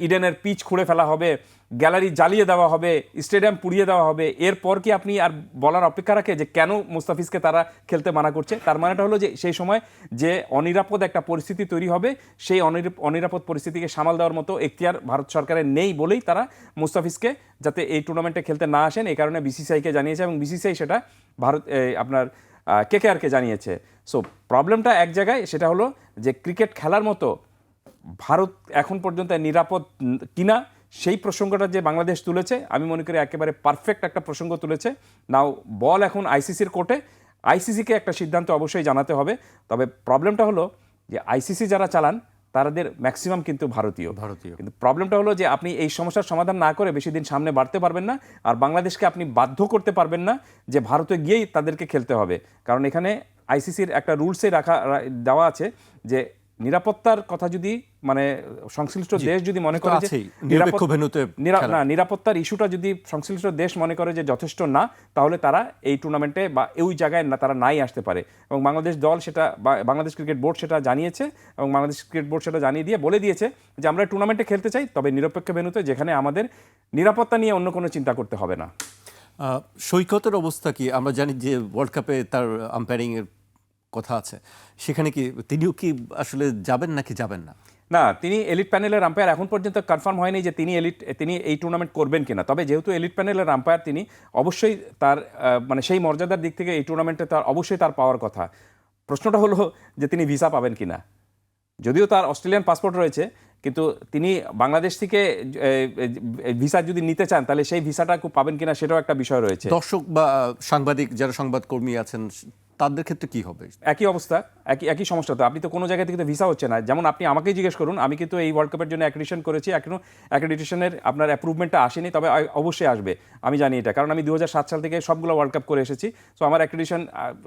ইডেনের পিচ খুঁড়ে ফেলা হবে, গ্যালারি জ্বালিয়ে দেওয়া হবে, স্টেডিয়াম পুড়িয়ে দেওয়া হবে, এরপর কি আপনি আর বলার অপেক্ষা রাখে যে কেন মুস্তাফিজকে তারা খেলতে মানা করছে? তার মানেটা হলো যে সেই সময় যে অনিরাপদ একটা পরিস্থিতি তৈরি হবে, সেই অনিরাপদ পরিস্থিতিকে সামাল দেওয়ার মতো এখতিয়ার ভারত সরকারের নেই বলেই তারা মুস্তাফিজকে যাতে এই টুর্নামেন্টে খেলতে না আসেন এই কারণে বিসিসিআইকে জানিয়েছে, এবং বিসিসিআই সেটা আপনার কেকেআরকে জানিয়েছে। সো প্রবলেমটা এক জায়গায়, সেটা হলো যে ক্রিকেট খেলার মতো ভারত এখন পর্যন্ত নিরাপদ কিনা, সেই প্রসঙ্গটা যে বাংলাদেশ তুলেছে, আমি মনে করি একেবারে পারফেক্ট একটা প্রসঙ্গ তুলেছে। নাও বল এখন আইসিসির কোর্টে, আইসিসিকে একটা সিদ্ধান্ত অবশ্যই জানাতে হবে। তবে প্রবলেমটা হলো যে আইসিসি যারা চালান তাদের ম্যাক্সিমাম কিন্তু ভারতীয়। ভারতীয়। কিন্তু প্রবলেমটা হলো যে আপনি এই সমস্যার সমাধান না করে বেশি দিন সামনে বাড়তে পারবেন না, আর বাংলাদেশকে আপনি বাধ্য করতে পারবেন না যে ভারতে গিয়েই তাদেরকে খেলতে হবে। কারণ এখানে আইসিসির একটা রুলসে দেওয়া আছে যে নিরাপত্তার কথা যদি মানে সংশ্লিষ্ট দেশ যদি মনে করে যে আছেই, নিরপেক্ষ ভেন্যুতে খেলা। নিরাপত্তার ইস্যুটা যদি সংশ্লিষ্ট দেশ মনে করে যে যথেষ্ট না, তাহলে তারা এই টুর্নামেন্টে বা ওই জায়গায় না তারা নাই আসতে পারে। এবং বাংলাদেশ দল সেটা, বাংলাদেশ ক্রিকেট বোর্ড সেটা জানিয়েছে, এবং বাংলাদেশ ক্রিকেট বোর্ড সেটা জানিয়ে দিয়ে বলে দিয়েছে যে আমরা টুর্নামেন্টে খেলতে চাই, তবে নিরপেক্ষ ভেন্যুতে, যেখানে আমাদের নিরাপত্তা নিয়ে অন্য কোনো চিন্তা করতে হবে না। সৈকতের অবস্থা কি? আমরা জানি যে ওয়ার্ল্ড কাপে তার আম্পায়ারিং এর কথা আছে, সেখানে কি তিনিও কি আসলে যাবেন নাকি যাবেন না? না, তিনি এলিট প্যানেলের আম্পায়ার, এখন পর্যন্ত কনফার্ম হয়নি যে তিনি এই টুর্নামেন্ট করবেন কিনা। তবে যেহেতু এলিট প্যানেলের আম্পায়ার, তিনি অবশ্যই তার মানে সেই মর্যাদার দিক থেকে এই টুর্নামেন্টে তার অবশ্যই তার পাওয়ার কথা। প্রশ্নটা হলো যে তিনি ভিসা পাবেন কিনা। যদিও তার অস্ট্রেলিয়ান পাসপোর্ট রয়েছে, কিন্তু তিনি বাংলাদেশ থেকে ভিসা যদি নিতে চান, তাহলে সেই ভিসাটা পাবেন কিনা সেটাও একটা বিষয় রয়েছে। দর্শক বা সাংবাদিক, যারা সংবাদকর্মী আছেন, তাদের ক্ষেত্রে কি হবে? একই অবস্থা, একই সমস্যা। তো আপনি তো কোনো জায়গা থেকে তো ভিসা হচ্ছে না। যেমন আপনি আমাকেই জিজ্ঞেস করুন, আমি কিন্তু এই ওয়ার্ল্ড কাপের জন্য অ্যাক্রেডিটেশন করেছি, এখনো অ্যাক্রেডিটেশনের আপনার অ্যাপ্রুভমেন্টটা আসেনি, তবে অবশ্যই আসবে, আমি জানি এটা, কারণ আমি 2007 সাল থেকে সবগুলো ওয়ার্ল্ড কাপ করে এসেছি। সো আমার অ্যাক্রেডিটেশন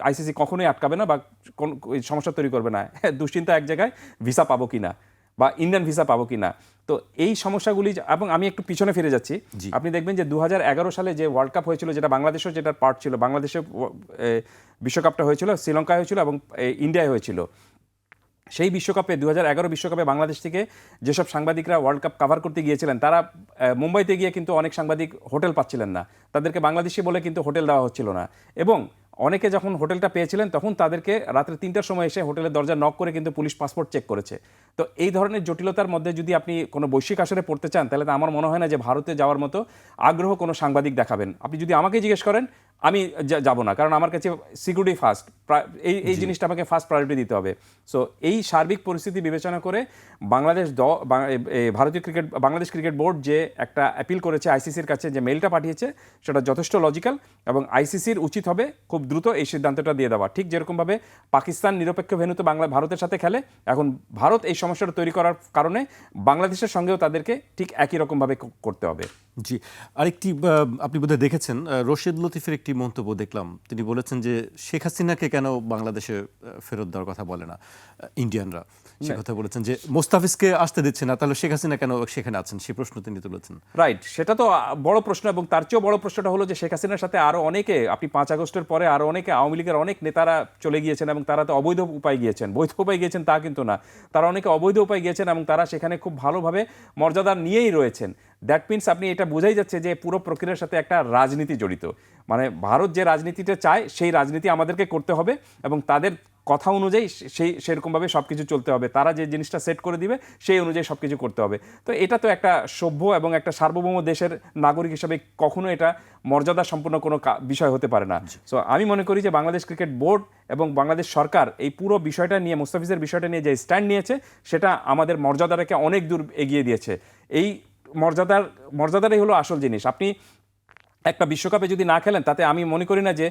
আইসিসি কখনোই আটকাবে না বা কোন সমস্যা তৈরি করবে না। দুশ্চিন্তা এক জায়গায়, ভিসা পাবো কিনা বা ইন্ডিয়ান ভিসা পাবো কিনা। তো এই সমস্যাগুলি, এবং আমি একটু পিছনে ফিরে যাচ্ছি, আপনি দেখবেন যে 2011 সালে যে ওয়ার্ল্ড কাপ হয়েছিল, যেটা বাংলাদেশেও যেটার পার্ট ছিল, বাংলাদেশে বিশ্বকাপটা হয়েছিল, শ্রীলঙ্কায় হয়েছিল এবং ইন্ডিয়ায় হয়েছিল। সেই বিশ্বকাপে 2011 বিশ্বকাপে বাংলাদেশ থেকে যেসব সাংবাদিকরা ওয়ার্ল্ড কাপ কভার করতে গিয়েছিলেন, তারা মুম্বাইতে গিয়ে কিন্তু অনেক সাংবাদিক হোটেল পাচ্ছিলেন না, তাদেরকে বাংলাদেশি বলে কিন্তু হোটেল দেওয়া হচ্ছিল না। এবং অনেকে যখন হোটেলটা পেয়েছিলেন, তখন তাদেরকে রাত্রে 3টার সময় এসে হোটেলের দরজা নক করে কিন্তু পুলিশ পাসপোর্ট চেক করেছে। তো এই ধরনের জটিলতার মধ্যে যদি আপনি কোনো বৈশ্বিক আসরে পড়তে চান, তাহলে তো আমার মনে হয় না যে ভারতে যাওয়ার মতো আগ্রহ কোনো সাংবাদিক দেখাবেন। আপনি যদি আমাকে জিজ্ঞেস করেন, আমি যাব না, কারণ আমার কাছে সিকিউরিটি ফার্স্ট, এই জিনিসটা আমাকে ফার্স্ট প্রায়োরিটি দিতে হবে। সো এই সার্বিক পরিস্থিতি বিবেচনা করে বাংলাদেশ ক্রিকেট বোর্ড যে একটা অ্যাপিল করেছে আইসিসির কাছে, যে মেইলটা পাঠিয়েছে, সেটা যথেষ্ট লজিক্যাল, এবং আইসিসির উচিত হবে খুব দ্রুত এই সিদ্ধান্তটা দিয়ে দেওয়া। ঠিক যেরকমভাবে পাকিস্তান নিরপেক্ষ ভেন্যুতে ভারতের সাথে খেলে, এখন ভারত এই সমস্যাটা তৈরি করার কারণে বাংলাদেশের সঙ্গেও তাদেরকে ঠিক একই রকমভাবে করতে হবে। জি, আরেকটি আপনি বোধহয় দেখেছেন, রশিদ লতিফের একটি মন্তব্য দেখলাম। তিনি বলেছেন যে শেখ হাসিনাকে কেন বাংলাদেশে ফেরত দেওয়ার কথা বলে না ইন্ডিয়ানরা, সে কথা বলেছেন যে মোস্তাফিজকে আসতে দিচ্ছে না, তাহলে শেখ হাসিনা কেন সেখানে আছেন, সেই প্রশ্ন তিনি তুলেছেন। রাইট, সেটা তো বড় প্রশ্ন, এবং তার চেয়েও বড় প্রশ্নটা হলো যে শেখ হাসিনার সাথে আরও অনেকে, আপনি 5 আগস্টের পরে আরও অনেকে আওয়ামী লীগের অনেক নেতারা চলে গিয়েছেন, এবং তারা তো অবৈধ উপায় গিয়েছেন, বৈধ উপায় গিয়েছেন তা কিন্তু না, তারা অনেকে অবৈধ উপায় গিয়েছেন, এবং তারা সেখানে খুব ভালোভাবে মর্যাদা নিয়েই রয়েছেন। দ্যাট মিনস আপনি এটা বোঝাই যাচ্ছে যে পুরো প্রক্রিয়ার সাথে একটা রাজনীতি জড়িত। মানে ভারত যে রাজনীতিটা চায়, সেই রাজনীতি আমাদেরকে করতে হবে, এবং তাদের কথা অনুযায়ী সেরকমভাবে সব কিছু চলতে হবে। তারা যে জিনিসটা সেট করে দিবে, সেই অনুযায়ী সব কিছু করতে হবে। তো এটা তো একটা সভ্য এবং একটা সার্বভৌম দেশের নাগরিক হিসেবে কখনো এটা মর্যাদা সম্পন্ন কোনো বিষয় হতে পারে না। সো আমি মনে করি যে বাংলাদেশ ক্রিকেট বোর্ড এবং বাংলাদেশ সরকার এই পুরো বিষয়টা নিয়ে, মুস্তাফিজের বিষয়টা নিয়ে যে স্ট্যান্ড নিয়েছে, সেটা আমাদের মর্যাদাটাকে অনেক দূর এগিয়ে দিয়েছে। এই মর্যাদাটাই হলো আসল জিনিস। আপনি একটা বিশ্বকাপে যদি না খেলেন, তাতে আমি মনে করি না যে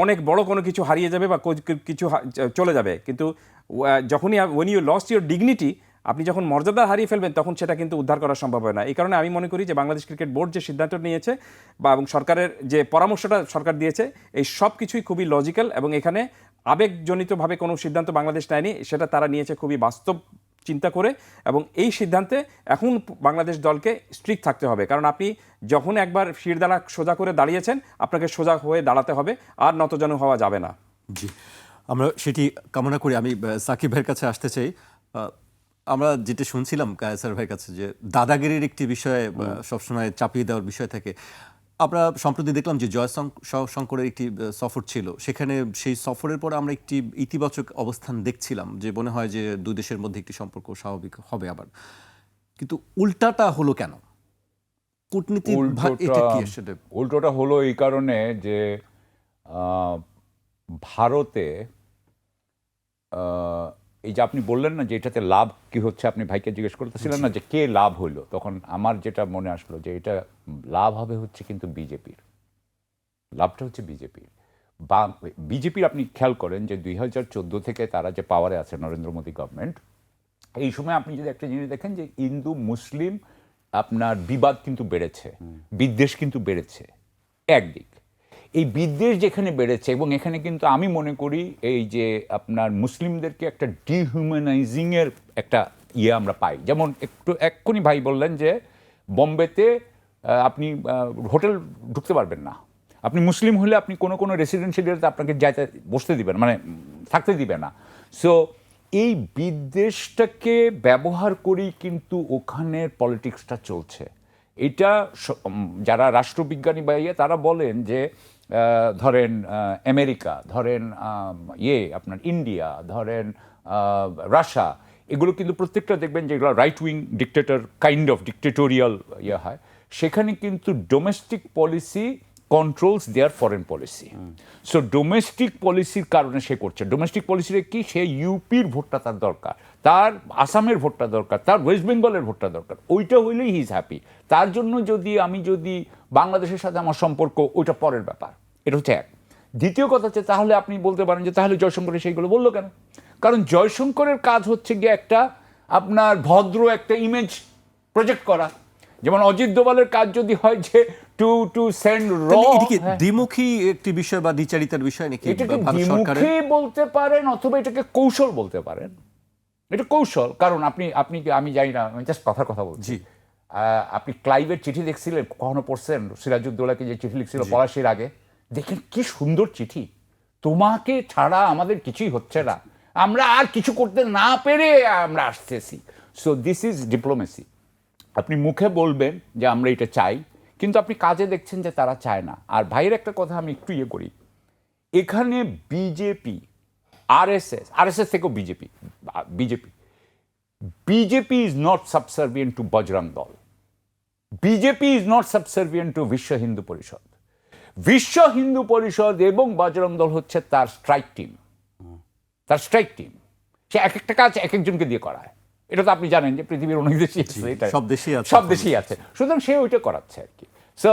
অনেক বড় কোনো কিছু হারিয়ে যাবে বা কিছু চলে যাবে, কিন্তু যখনই when you lost your dignity, আপনি যখন মর্যাদা হারিয়ে ফেলবেন, তখন সেটা কিন্তু উদ্ধার করা সম্ভব হয় না। এই কারণে আমি মনে করি যে বাংলাদেশ ক্রিকেট বোর্ড যে সিদ্ধান্ত নিয়েছে এবং সরকারের যে পরামর্শটা সরকার দিয়েছে, এই সব কিছুই খুবই লজিক্যাল, এবং এখানে আবেগজনিতভাবে কোনো সিদ্ধান্ত বাংলাদেশ নেয়নি, সেটা তারা নিয়েছে খুবই বাস্তব চিন্তা করে। এবং এই সিদ্ধান্তে এখন বাংলাদেশ দলকে স্ট্রিক্ট থাকতে হবে, কারণ আপনি যখন একবার শিরদাঁড়া সোজা করে দাঁড়িয়েছেন, আপনাকে সোজা হয়ে দাঁড়াতে হবে, আর নতজানু হওয়া যাবে না। জি, আমরা সেটি কামনা করি। আমি সাকিব ভাইয়ের কাছে আসতে চাই। আমরা যেটা শুনছিলাম কায়েসার ভাইয়ের কাছে, যে দাদাগিরির একটি বিষয়ে সবসময় চাপিয়ে দেওয়ার বিষয় থাকে। আমরা সম্প্রতি দেখলাম যে জয়শঙ্করের একটি সফর ছিল, সেখানে সেই সফরের পর আমরা একটি ইতিবাচক অবস্থান দেখছিলাম, যে মনে হয় যে দুই দেশের মধ্যে একটি সম্পর্ক স্বাভাবিক হবে আবার। কিন্তু উল্টাটা হলো কেন? কূটনীতি এটা কি আসলে? উল্টোটা হলো এই কারণে যে ভারতে এই যে আপনি বললেন না যে এটাতে লাভ কি হচ্ছে, আপনি ভাইকে জিজ্ঞেস করতেছিলেন না যে কে লাভ হইলো, তখন আমার যেটা মনে আসলো যে এটা লাভ হবে হচ্ছে কিন্তু বিজেপির, লাভটা হচ্ছে বিজেপির। বা বিজেপির আপনি খেয়াল করেন যে 2014 থেকে তারা যে পাওয়ারে আছে, নরেন্দ্র মোদী গভর্নমেন্ট, এই সময় আপনি যদি একটা জিনিস দেখেন যে হিন্দু মুসলিম আপনার বিবাদ কিন্তু বেড়েছে, বিদ্বেষ কিন্তু বেড়েছে একদিক। এই বিদ্বেষ যেখানে বেড়েছে এবং এখানে কিন্তু আমি মনে করি এই যে আপনার মুসলিমদেরকে একটা ডিহিউম্যানাইজিংয়ের একটা আমরা পাই। যেমন একটু এক্ষুনি ভাই বললেন যে বম্বেতে আপনি হোটেল ঢুকতে পারবেন না, আপনি মুসলিম হলে আপনি কোনো রেসিডেন্সিয়াল এরিয়াতে আপনাকে যাইতে বসতে দিবেন, মানে থাকতে দিবে না। সো এই বিদ্বেষটাকে ব্যবহার করেই কিন্তু ওখানের পলিটিক্সটা চলছে। এটা যারা রাষ্ট্রবিজ্ঞানী বা তারা বলেন যে ধরেন আমেরিকা, ধরেন আপনার ইন্ডিয়া, ধরেন রাশিয়া, এগুলো কিন্তু প্রত্যেকটা দেখবেন যেগুলো right wing dictator kind of dictatorial হয়, সেখানে কিন্তু ডোমেস্টিক পলিসি কন্ট্রোলস দেয়ার ফরেন পলিসি। সো ডোমেস্টিক পলিসির কারণে সে করছে। ডোমেস্টিক পলিসিতে কি, সে ইউপির ভোটটা তার দরকার, তার আসামের ভোটটা দরকার, তার ওয়েস্ট বেঙ্গলের ভোটটা দরকার, ওইটা হইলেই হি ইজ হ্যাপি। তার জন্য আমি যদি বাংলাদেশের সাথে আমার সম্পর্ক, ওইটা পরের ব্যাপার। এটা হচ্ছে এক। দ্বিতীয় কথা হচ্ছে, তাহলে আপনি বলতে পারেন যে তাহলে জয়শঙ্করের সেইগুলো বললো কেন? কারণ জয়শঙ্করের কাজ হচ্ছে গিয়ে একটা আপনার ভদ্র একটা ইমেজ প্রজেক্ট করা। যেমন অজিত দোভালের কাজ যদি হয় যে টু সেন্ড র, এদিকে দ্বিমুখী একটি বিষয় বা দ্বিচারিতার বিষয় নাকি এটাকে ভারত সরকারের? দ্বিমুখী বলতে পারেন অথবা এটাকে কৌশল বলতে পারেন। এটা কৌশল, কারণ আমি জানি না, আমি জাস্ট কথা বলছি। আপনি ক্লাইভের চিঠি দেখছিলেন, কখনো পড়ছেন? সিরাজউদ্দৌলাকে যে চিঠি লিখছিল পলাশির আগে, দেখেন কি সুন্দর চিঠি, তোমাকে ছাড়া আমাদের কিছুই হচ্ছে না, আমরা আর কিছু করতে না পেরে আমরা আসতেছি। So this is diplomacy. আপনি মুখে বলবেন যে আমরা এটা চাই, কিন্তু আপনি কাজে দেখছেন যে তারা চায় না। আর ভাইয়ের একটা কথা আমি একটু করি, এখানে বিজেপি, আরএসএস থেকেও BJP is not subservient to Bajrang Dal, BJP is not subservient to বিশ্ব হিন্দু পরিষদ। বিশ্ব হিন্দু পরিষদ এবং বজরং দল হচ্ছে তার স্ট্রাইক টিম। সে এক একটা কাজ এক একজনকে দিয়ে করায়। এটা তো আপনি জানেন যে পৃথিবীর অনেক দেশই আছে, সব দেশেই আছে। সুতরাং সে ওইটা করাচ্ছে আর কি। সো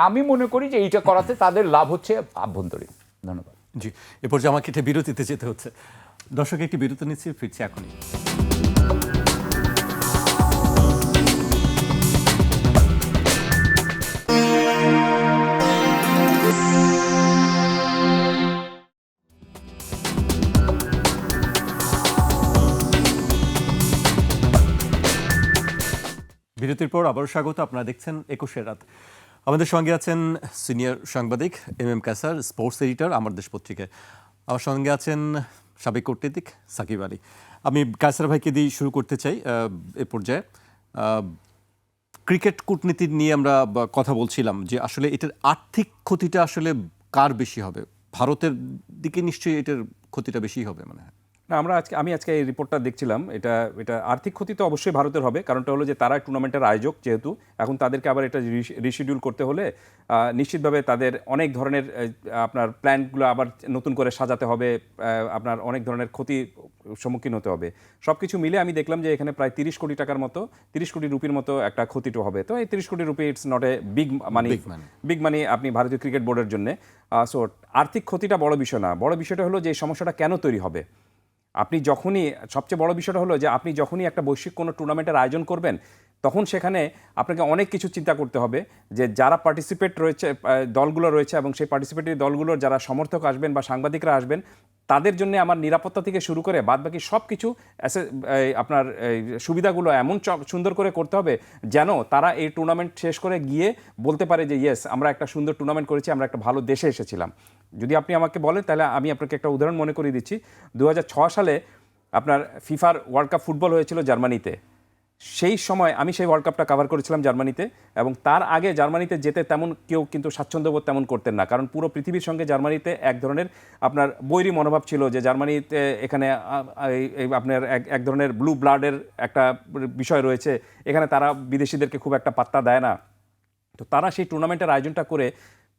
আমি মনে করি যে এইটা করাতে তাদের লাভ হচ্ছে আভ্যন্তরীণ। ধন্যবাদ। জি, এ পর্যায়ে আমাকে একটা বিরতিতে যেতে হচ্ছে। দর্শক, একটি বিরতি নিচ্ছি, ফিরছি এখনই। বিরতির পর আবারও স্বাগত। আপনারা দেখছেন ২১ রাত। আমাদের সঙ্গে আছেন সিনিয়র সাংবাদিক এম কায়সার, স্পোর্টস এডিটর আমার দেশ পত্রিকায়। আমার সঙ্গে আছেন সাবেক কূটনীতিক সাকিব আলী। আমি কায়সার ভাইকে দিয়ে শুরু করতে চাই এ পর্যায়ে। ক্রিকেট কূটনীতি নিয়ে আমরা কথা বলছিলাম যে আসলে এটার আর্থিক ক্ষতিটা আসলে কার বেশি হবে? ভারতের দিকে নিশ্চয়ই এটার ক্ষতিটা বেশি হবে মনে হয়। না, আমি আজকে এই রিপোর্টটা দেখছিলাম। এটা আর্থিক ক্ষতি তো অবশ্যই ভারতের হবে, কারণটা হলো যে তারা টুর্নামেন্টের আয়োজক, যেহেতু এখন তাদেরকে আবার এটা রিশিডিউল করতে হলে নিশ্চিতভাবে তাদের অনেক ধরনের আপনার প্ল্যানগুলো আবার নতুন করে সাজাতে হবে, আপনার অনেক ধরনের ক্ষতির সম্মুখীন হতে হবে। সব কিছু মিলে আমি দেখলাম যে এখানে প্রায় 30 কোটি টাকার মতো, 30 কোটি রুপির মতো একটা ক্ষতিটা হবে। তো এই 30 কোটি rupee it's not a big মানি আপনি ভারতীয় ক্রিকেট বোর্ডের জন্য। সো আর্থিক ক্ষতিটা বড় বিষয় না। বড় বিষয়টা হলো যে এই সমস্যাটা কেন তৈরি হবে। আপনি যখনই, সবচেয়ে বড় বিষয়টা হলো যে আপনি যখনই একটা বৈশ্বিক কোনো টুর্নামেন্টের আয়োজন করবেন, তখন সেখানে আপনাকে অনেক কিছু চিন্তা করতে হবে যে যারা পার্টিসিপেট রয়েছে, দলগুলো রয়েছে, এবং সেই পার্টিসিপেটরি দলগুলোর যারা সমর্থক আসবেন বা সাংবাদিকরা আসবেন, তাদের জন্য আমার নিরাপত্তা থেকে শুরু করে বাদবাকি সব কিছু আপনার সুবিধাগুলো এমন সুন্দর করে করতে হবে যেন তারা এই টুর্নামেন্ট শেষ করে গিয়ে বলতে পারে যে ইয়েস, আমরা একটা সুন্দর টুর্নামেন্ট করেছি, আমরা একটা ভালো দেশে এসেছিলাম। যদি আপনি আমাকে বলেন, তাহলে আমি আপনাকে একটা উদাহরণ মনে করিয়ে দিচ্ছি। 2006 সালে আপনার ফিফার ওয়ার্ল্ড কাপ ফুটবল হয়েছিল জার্মানিতে। সেই সময় আমি সেই ওয়ার্ল্ড কাপটা কভার করেছিলাম জার্মানিতে, এবং তার আগে জার্মানিতে যেতে তেমন কেউ কিন্তু স্বাচ্ছন্দ্যবোধ তেমন করতেন না, কারণ পুরো পৃথিবীর সঙ্গে জার্মানিতে এক ধরনের আপনার বৈরী মনোভাব ছিল যে জার্মানিতে এখানে আপনার এক ধরনের ব্লু ব্লাডের একটা বিষয় রয়েছে, এখানে তারা বিদেশিদেরকে খুব একটা পাত্তা দেয় না। তো তারা সেই টুর্নামেন্টের আয়োজনটা করে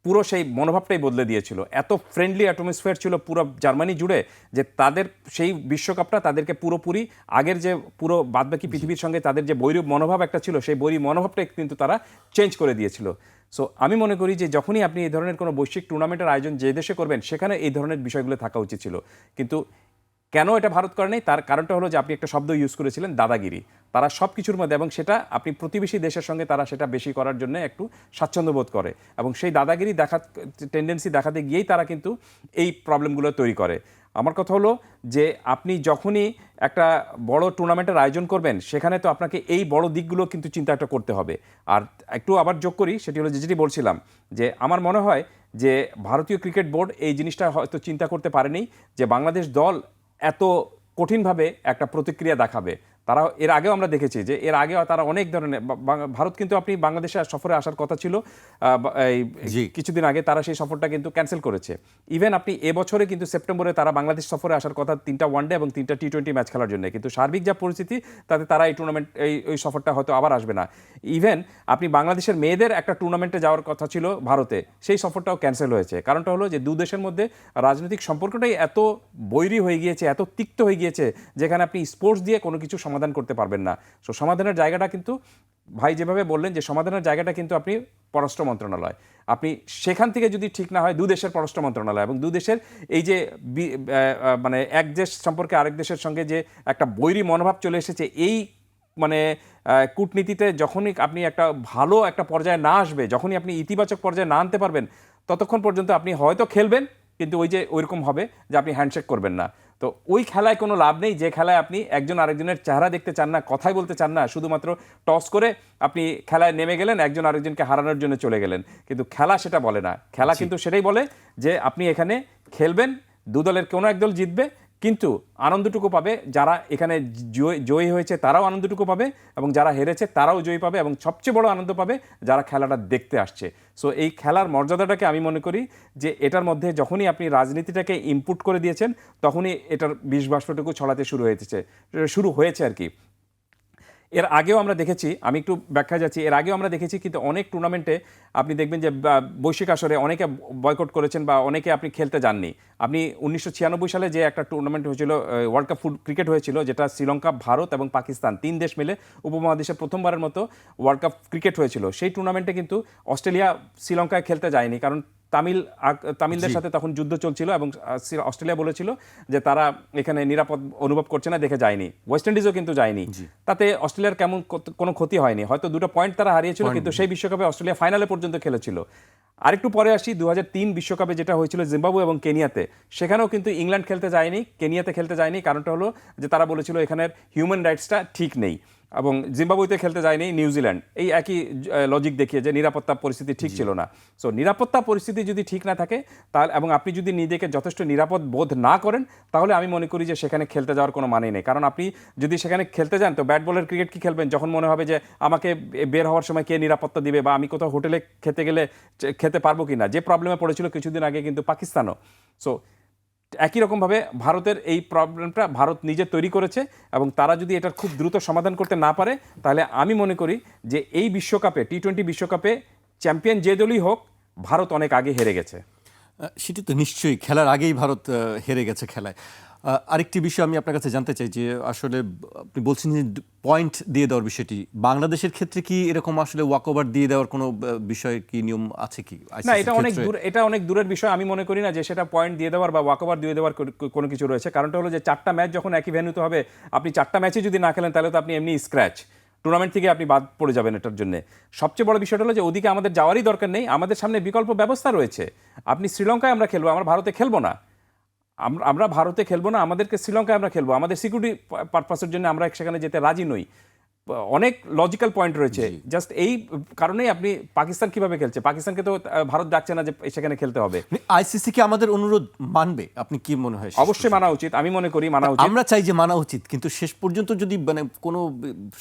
পুরো সেই মনোভাবটাই বদলে দিয়েছিল। এত ফ্রেন্ডলি অ্যাটমসফিয়ার ছিল পুরো জার্মানি জুড়ে যে তাদের সেই বিশ্বকাপটা তাদেরকে পুরোপুরি আগের যে পুরো বাদবাকি পৃথিবীর সঙ্গে তাদের যে বৈরী মনোভাব একটা ছিল, সেই বৈরী মনোভাবটাই কিন্তু তারা চেঞ্জ করে দিয়েছিল। সো আমি মনে করি যে যখনই আপনি এই ধরনের কোনো বৈশ্বিক টুর্নামেন্টের আয়োজন যে দেশে করবেন, সেখানে এই ধরনের বিষয়গুলো থাকা উচিত ছিল। কিন্তু কেন এটা ভারত করে নাই তার কারণটা হলো যে আপনি একটা শব্দ ইউজ করেছিলেন, দাদাগিরি। তারা সব কিছুর মধ্যে, এবং সেটা আপনি প্রতিবেশী দেশের সঙ্গে তারা সেটা বেশি করার জন্য একটু স্বাচ্ছন্দ্য বোধ করে, এবং সেই দাদাগিরি টেন্ডেন্সি দেখাতে গিয়েই তারা কিন্তু এই প্রবলেমগুলো তৈরি করে। আমার কথা হলো যে আপনি যখনই একটা বড় টুর্নামেন্টের আয়োজন করবেন, সেখানে তো আপনাকে এই বড় দিকগুলো কিন্তু চিন্তাটা করতে হবে। আর একটু আবার যোগ করি, সেটি হলো যেটি বলছিলাম, যে আমার মনে হয় যে ভারতীয় ক্রিকেট বোর্ড এই জিনিসটা হয়তো চিন্তা করতে পারেনি যে বাংলাদেশ দল এত কঠিনভাবে একটা প্রতিক্রিয়া দেখাবে। তারা এর আগেও আমরা দেখেছি যে এর আগেও তারা অনেক ধরনের ভারত কিন্তু আপনি বাংলাদেশে সফরে আসার কথা ছিল কিছুদিন আগে, তারা সেই সফরটা কিন্তু ক্যান্সেল করেছে। ইভেন আপনি এবছরে কিন্তু সেপ্টেম্বরে তারা বাংলাদেশ সফরে আসার কথা 3টা ওয়ানডে এবং 3টা টি20 ম্যাচ খেলার জন্য, কিন্তু সার্বিক যা পরিস্থিতি তাতে তারা এই টুর্নামেন্ট এই সফরটা হয়তো আবার আসবে না। ইভেন আপনি বাংলাদেশের মেয়েদের একটা টুর্নামেন্টে যাওয়ার কথা ছিল ভারতে, সেই সফরটাও ক্যান্সেল হয়েছে। কারণটা হলো যে দু দেশের মধ্যে রাজনৈতিক সম্পর্কটাই এত বৈরী হয়ে গিয়েছে, এত তিক্ত হয়ে গিয়েছে, যেখানে আপনি স্পোর্টস দিয়ে কোনো কিছু সমাধান করতে পারবেন না। সো সমাধানের জায়গাটা কিন্তু ভাই যেভাবে বললেন যে সমাধানের জায়গাটা কিন্তু আপনি পররাষ্ট্র মন্ত্রণালয়, আপনি সেখান থেকে যদি ঠিক না হয় দু দেশের পররাষ্ট্র মন্ত্রণালয়, এবং দু দেশের এই যে মানে এক দেশ সম্পর্কে আরেক দেশের সঙ্গে যে একটা বৈরী মনোভাব চলে এসেছে, এই মানে কূটনীতিতে যখনই আপনি একটা ভালো একটা পর্যায়ে না আসবে, যখনই আপনি ইতিবাচক পর্যায়ে না আনতে পারবেন, ততক্ষণ পর্যন্ত আপনি হয়তো খেলবেন, কিন্তু ওই যে ওইরকম হবে যে আপনি হ্যান্ডশেক করবেন না। তো ওই খেলায় কোনো লাভ নেই যে খেলায় আপনি একজন আরেকজনের চেহারা দেখতে চান না, কথাই বলতে চান না, শুধুমাত্র টস করে আপনি খেলায় নেমে গেলেন, একজন আরেকজনকে হারানোর জন্য চলে গেলেন। কিন্তু খেলা সেটা বলে না, খেলা কিন্তু সেটাই বলে যে আপনি এখানে খেলবেন, দু দলের কোনো এক দল জিতবে, কিন্তু আনন্দটুকু পাবে যারা এখানে জয়ী হয়েছে তারাও আনন্দটুকু পাবে, এবং যারা হেরেছে তারাও জয়ী পাবে, এবং সবচেয়ে বড় আনন্দ পাবে যারা খেলাটা দেখতে আসছে। সো এই খেলার মর্যাদাটাকে আমি মনে করি যে এটার মধ্যে যখনই আপনি রাজনীতিটাকে ইনপুট করে দিয়েছেন, তখনই এটার বিষ বাষ্পটুকু ছড়াতে শুরু হয়েছে আর কি। এর আগেও আমরা দেখেছি, আমি একটু ব্যাখ্যা যাচ্ছি, এর আগেও আমরা দেখেছি কিন্তু অনেক টুর্নামেন্টে আপনি দেখবেন যে বৈশ্বিক আসরে অনেকে বয়কট করেছেন বা অনেকে আপনি খেলতে যাননি। আপনি 1996 সালে যে একটা টুর্নামেন্ট হয়েছিল, ওয়ার্ল্ড কাপ ক্রিকেট হয়েছিল, যেটা শ্রীলঙ্কা, ভারত এবং পাকিস্তান 3 দেশ মিলে উপমহাদেশে প্রথমবারের মতো ওয়ার্ল্ড কাপ ক্রিকেট হয়েছিল। সেই টুর্নামেন্টে কিন্তু অস্ট্রেলিয়া শ্রীলঙ্কায় খেলতে যায়নি, কারণ তামিলদের সাথে তখন যুদ্ধ চলছিল, এবং অস্ট্রেলিয়া বলেছিল যে তারা এখানে নিরাপদ অনুভব করছে না, দেখে যায়নি। ওয়েস্ট ইন্ডিজও কিন্তু যায়নি, তাতে অস্ট্রেলিয়ার কেমন কোনো ক্ষতি হয়নি, হয়তো 2টা পয়েন্ট তারা হারিয়েছিল, কিন্তু সেই বিশ্বকাপে অস্ট্রেলিয়া ফাইনালে পর্যন্ত খেলেছিল। আরেকটু পরে আসি 2003 বিশ্বকাপে, যেটা হয়েছিল জিম্বাবুয়ে এবং কেনিয়াতে, সেখানেও কিন্তু ইংল্যান্ড খেলতে যায়নি, কেনিয়াতে খেলতে যায়নি। কারণটা হলো যে তারা বলেছিল এখানের হিউম্যান রাইটসটা ঠিক নেই, এবং জিম্বাবুয়েতে খেলতে যায়নি নিউজিল্যান্ড, এই একই লজিক দেখিয়ে যে নিরাপত্তা পরিস্থিতি ঠিক ছিল না। সো নিরাপত্তা পরিস্থিতি যদি ঠিক না থাকে তাহলে, এবং আপনি যদি নিজেকে যথেষ্ট নিরাপদ বোধ না করেন, তাহলে আমি মনে করি যে সেখানে খেলতে যাওয়ার কোনো মানেই নেই। কারণ আপনি যদি সেখানে খেলতে যান, তো ব্যাট বলের ক্রিকেট কি খেলবেন যখন মনে হবে যে আমাকে বের হওয়ার সময় কে নিরাপত্তা দিবে, বা আমি কোথাও হোটেলে খেতে গেলে খেতে পারবো কি না, যে প্রবলেমে পড়েছিল কিছুদিন আগে কিন্তু পাকিস্তানও। সো একই রকমভাবে ভারতের এই প্রবলেমটা ভারত নিজে তৈরি করেছে, এবং তারা যদি এটার খুব দ্রুত সমাধান করতে না পারে, তাহলে আমি মনে করি যে এই বিশ্বকাপে, টি20 বিশ্বকাপে চ্যাম্পিয়ন যে দলই হোক, ভারত অনেক আগে হেরে গেছে। সেটি তো নিশ্চয়ই, খেলার আগেই ভারত হেরে গেছে খেলায়। আরেকটি বিষয় আমি আপনার কাছে জানতে চাই যে আসলে আপনি বলছেন যে পয়েন্ট দিয়ে দেওয়ার বিষয়টি, বাংলাদেশের ক্ষেত্রে কি এরকম আসলে ওয়াকওভার দিয়ে দেওয়ার কোনো বিষয় কি নিয়ম আছে কি? না, এটা অনেক দূরের বিষয়। আমি মনে করি না যে সেটা পয়েন্ট দিয়ে দেওয়ার বা ওয়াকওভার দিয়ে দেওয়ার কোনো কিছু রয়েছে। কারণটা হলো যে 4টা ম্যাচ যখন একই ভেন্যুতে হবে, আপনি 4টা ম্যাচে যদি না খেলেন, তাহলে তো আপনি এমনি স্ক্র্যাচ, টুর্নামেন্ট থেকে আপনি বাদ পড়ে যাবেন এটার জন্য। সবচেয়ে বড় বিষয়টা হলো যে ওদিকে আমাদের যাওয়ারই দরকার নেই, আমাদের সামনে বিকল্প ব্যবস্থা রয়েছে। আপনি শ্রীলঙ্কায় আমরা খেলবো, আমরা ভারতে খেলবো না, আমরা ভারতে খেলবো না, আমাদেরকে শ্রীলঙ্কায় আমরা খেলবো, আমাদের সিকিউরিটি পারপাসের জন্য আমরা সেখানে যেতে রাজি নই। অনেক লজিক্যাল পয়েন্ট রয়েছে। জাস্ট এই কারণেই আপনি পাকিস্তান কিভাবে খেলছে, পাকিস্তানকে তো ভারত ডাকছে না যে সেখানে খেলতে হবে। আইসিসি কি আমাদের অনুরোধ মানবে? আপনি কি মনে হয়? অবশ্যই মানা উচিত, আমি মনে করি মানা উচিত। আমরা চাই যে মানা উচিত, কিন্তু শেষ পর্যন্ত যদি মানে কোনো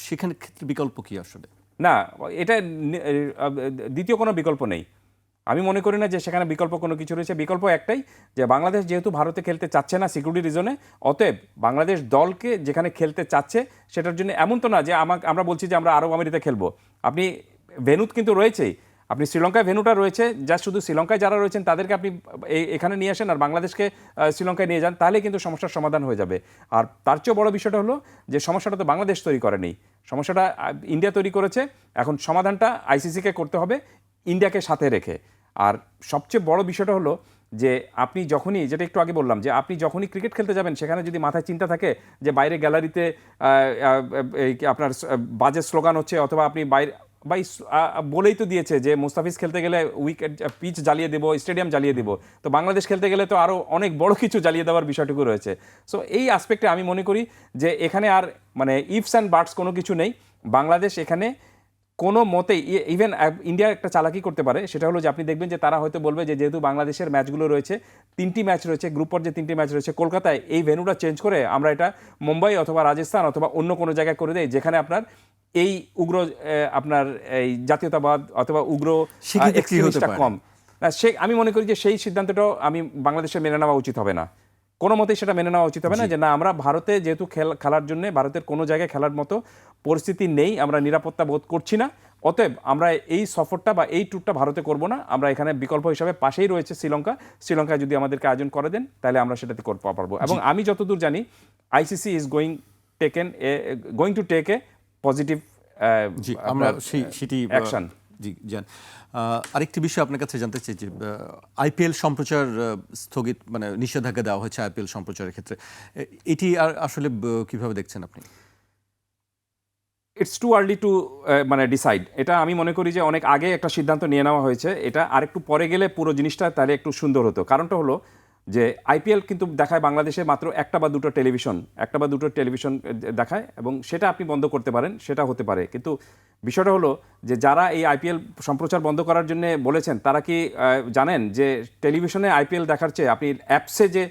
সেখানে ক্ষেত্রে বিকল্প কি আসলে? না, এটা দ্বিতীয় কোনো বিকল্প নেই। আমি মনে করি না যে সেখানে বিকল্প কোনো কিছু রয়েছে। বিকল্প একটাই, যে বাংলাদেশ যেহেতু ভারতে খেলতে চাচ্ছে না সিকিউরিটি রিজনে, অতএব বাংলাদেশ দলকে যেখানে খেলতে চাচ্ছে সেটার জন্য এমন তো না যে আমরা বলছি যে আমরা আরব আমিরাতে খেলবো। আপনি ভেন্যু কিন্তু রয়েছেই, আপনি শ্রীলঙ্কায় ভেন্যুটা রয়েছে, যা শুধু শ্রীলঙ্কায় যারা রয়েছেন তাদেরকে আপনি এখানে নিয়ে আসেন, আর বাংলাদেশকে শ্রীলঙ্কায় নিয়ে যান, তাহলে কিন্তু সমস্যার সমাধান হয়ে যাবে। আর তার চেয়েও বড় বিষয়টা হলো যে সমস্যাটা তো বাংলাদেশ তৈরি করেনি, সমস্যাটা ইন্ডিয়া তৈরি করেছে। এখন সমাধানটা আইসিসিকে করতে হবে, ইন্ডিয়াকে সাথে রেখে। আর সবচেয়ে বড় বিষয়টা হলো যে আপনি যখনই, যেটা একটু আগে বললাম, যে আপনি যখনই ক্রিকেট খেলতে যাবেন সেখানে যদি মাথায় চিন্তা থাকে যে বাইরে গ্যালারিতে আপনার বাজে স্লোগান হচ্ছে, অথবা আপনি বাইরে বলেই তো দিয়েছে যে মুস্তাফিজ খেলতে গেলে উইকেট পিচ জ্বালিয়ে দেবো, স্টেডিয়াম জ্বালিয়ে দেবো, তো বাংলাদেশ খেলতে গেলে তো আরও অনেক বড় কিছু জ্বালিয়ে দেওয়ার বিষয়টুকু রয়েছে। সো এই আসপেক্টে আমি মনে করি যে এখানে আর মানে ইফস অ্যান্ড বাটস কোনো কিছু নেই। বাংলাদেশ এখানে কোনো মতেই, ইভেন ইন্ডিয়া একটা চালাকি করতে পারে, সেটা হলো যে আপনি দেখবেন যে তারা হয়তো বলবে যে যেহেতু বাংলাদেশের ম্যাচগুলো রয়েছে, 3টি ম্যাচ রয়েছে, গ্রুপ পর্যায়ে 3টি ম্যাচ রয়েছে কলকাতায়, এই ভেন্যুটা চেঞ্জ করে আমরা এটা মুম্বাই অথবা রাজস্থান অথবা অন্য কোনো জায়গায় করে দেয়, যেখানে আপনার এই উগ্র আপনার এই জাতীয়তাবাদ অথবা উগ্র সেক্ষেত্রে কি হতে এক্সট্রিমিস্টটা পারে? কম। আমি মনে করি যে সেই সিদ্ধান্তটাও বাংলাদেশের মেনে নেওয়া উচিত হবে না, কোনো মতেই সেটা মেনে নেওয়া উচিত হবে না, যে না আমরা ভারতে যেহেতু খেলার জন্য ভারতের কোনো জায়গায় খেলার মতো পরিস্থিতি নেই, আমরা নিরাপত্তা বোধ করছি না, অতএব আমরা এই সফরটা বা এই ট্যুরটা ভারতে করব না, আমরা এখানে বিকল্প হিসাবে পাশেই রয়েছে শ্রীলঙ্কা যদি আমাদেরকে আয়োজন করে দেন তাহলে আমরা সেটাতে করতে পারবো। এবং আমি যতদূর জানি ICC is going to take a positive জি, আমরা সেটি অ্যাকশন। জি জান। আরেকটি বিষয় আপনার কাছে জানতে চাই যে আইপিএল সম্প্রচার স্থগিত, মানে নিষেধাজ্ঞা দেওয়া হয়েছে আইপিএল সম্প্রচারের ক্ষেত্রে, এটি আর আসলে কিভাবে দেখছেন আপনি? ইটস টু আর্লি টু মানে ডিসাইড। এটা আমি মনে করি যে অনেক আগে একটা সিদ্ধান্ত নিয়ে নেওয়া হয়েছে, এটা আরেকটু পরে গেলে পুরো জিনিসটা তাহলে একটু সুন্দর হতো। কারণটা হলো যে আইপিএল কিন্তু দেখায় বাংলাদেশে মাত্র একটা বা দুটো টেলিভিশন দেখায়, এবং সেটা আপনি বন্ধ করতে পারেন, সেটা হতে পারে। কিন্তু বিষয়টা হলো যে যারা এই আইপিএল সম্প্রচার বন্ধ করার জন্য বলেছেন, তারা কি জানেন যে টেলিভিশনে আইপিএল দেখার চেয়ে আপনি অ্যাপসে যে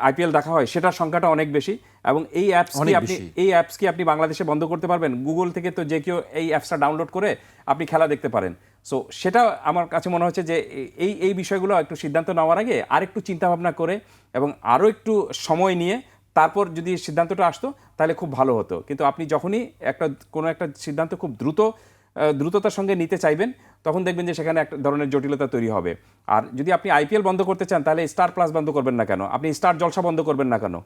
আইপিএল দেখা হয় সেটার সংখ্যাটা অনেক বেশি, এবং এই অ্যাপস কি আপনি বাংলাদেশে বন্ধ করতে পারবেন? গুগল থেকে তো যে কেউ এই অ্যাপসটা ডাউনলোড করে আপনি খেলা দেখতে পারেন। সো সেটা আমার কাছে মনে হচ্ছে যে এই বিষয়গুলো একটু সিদ্ধান্ত নেওয়ার আগে আরেকটু চিন্তাভাবনা করে এবং আরও একটু সময় নিয়ে তারপর যদি সিদ্ধান্তটা আসতো তাহলে খুব ভালো হতো। কিন্তু আপনি যখনই কোনো একটা সিদ্ধান্ত খুব দ্রুততার সঙ্গে নিতে চাইবেন, তখন দেখবেন যে সেখানে একটা ধরনের জটিলতা তৈরি হবে। আর যদি আপনি আইপিএল বন্ধ করতে চান, তাহলে স্টার প্লাস বন্ধ করবেন না কেন? আপনি স্টার জলসা বন্ধ করবেন না কেন?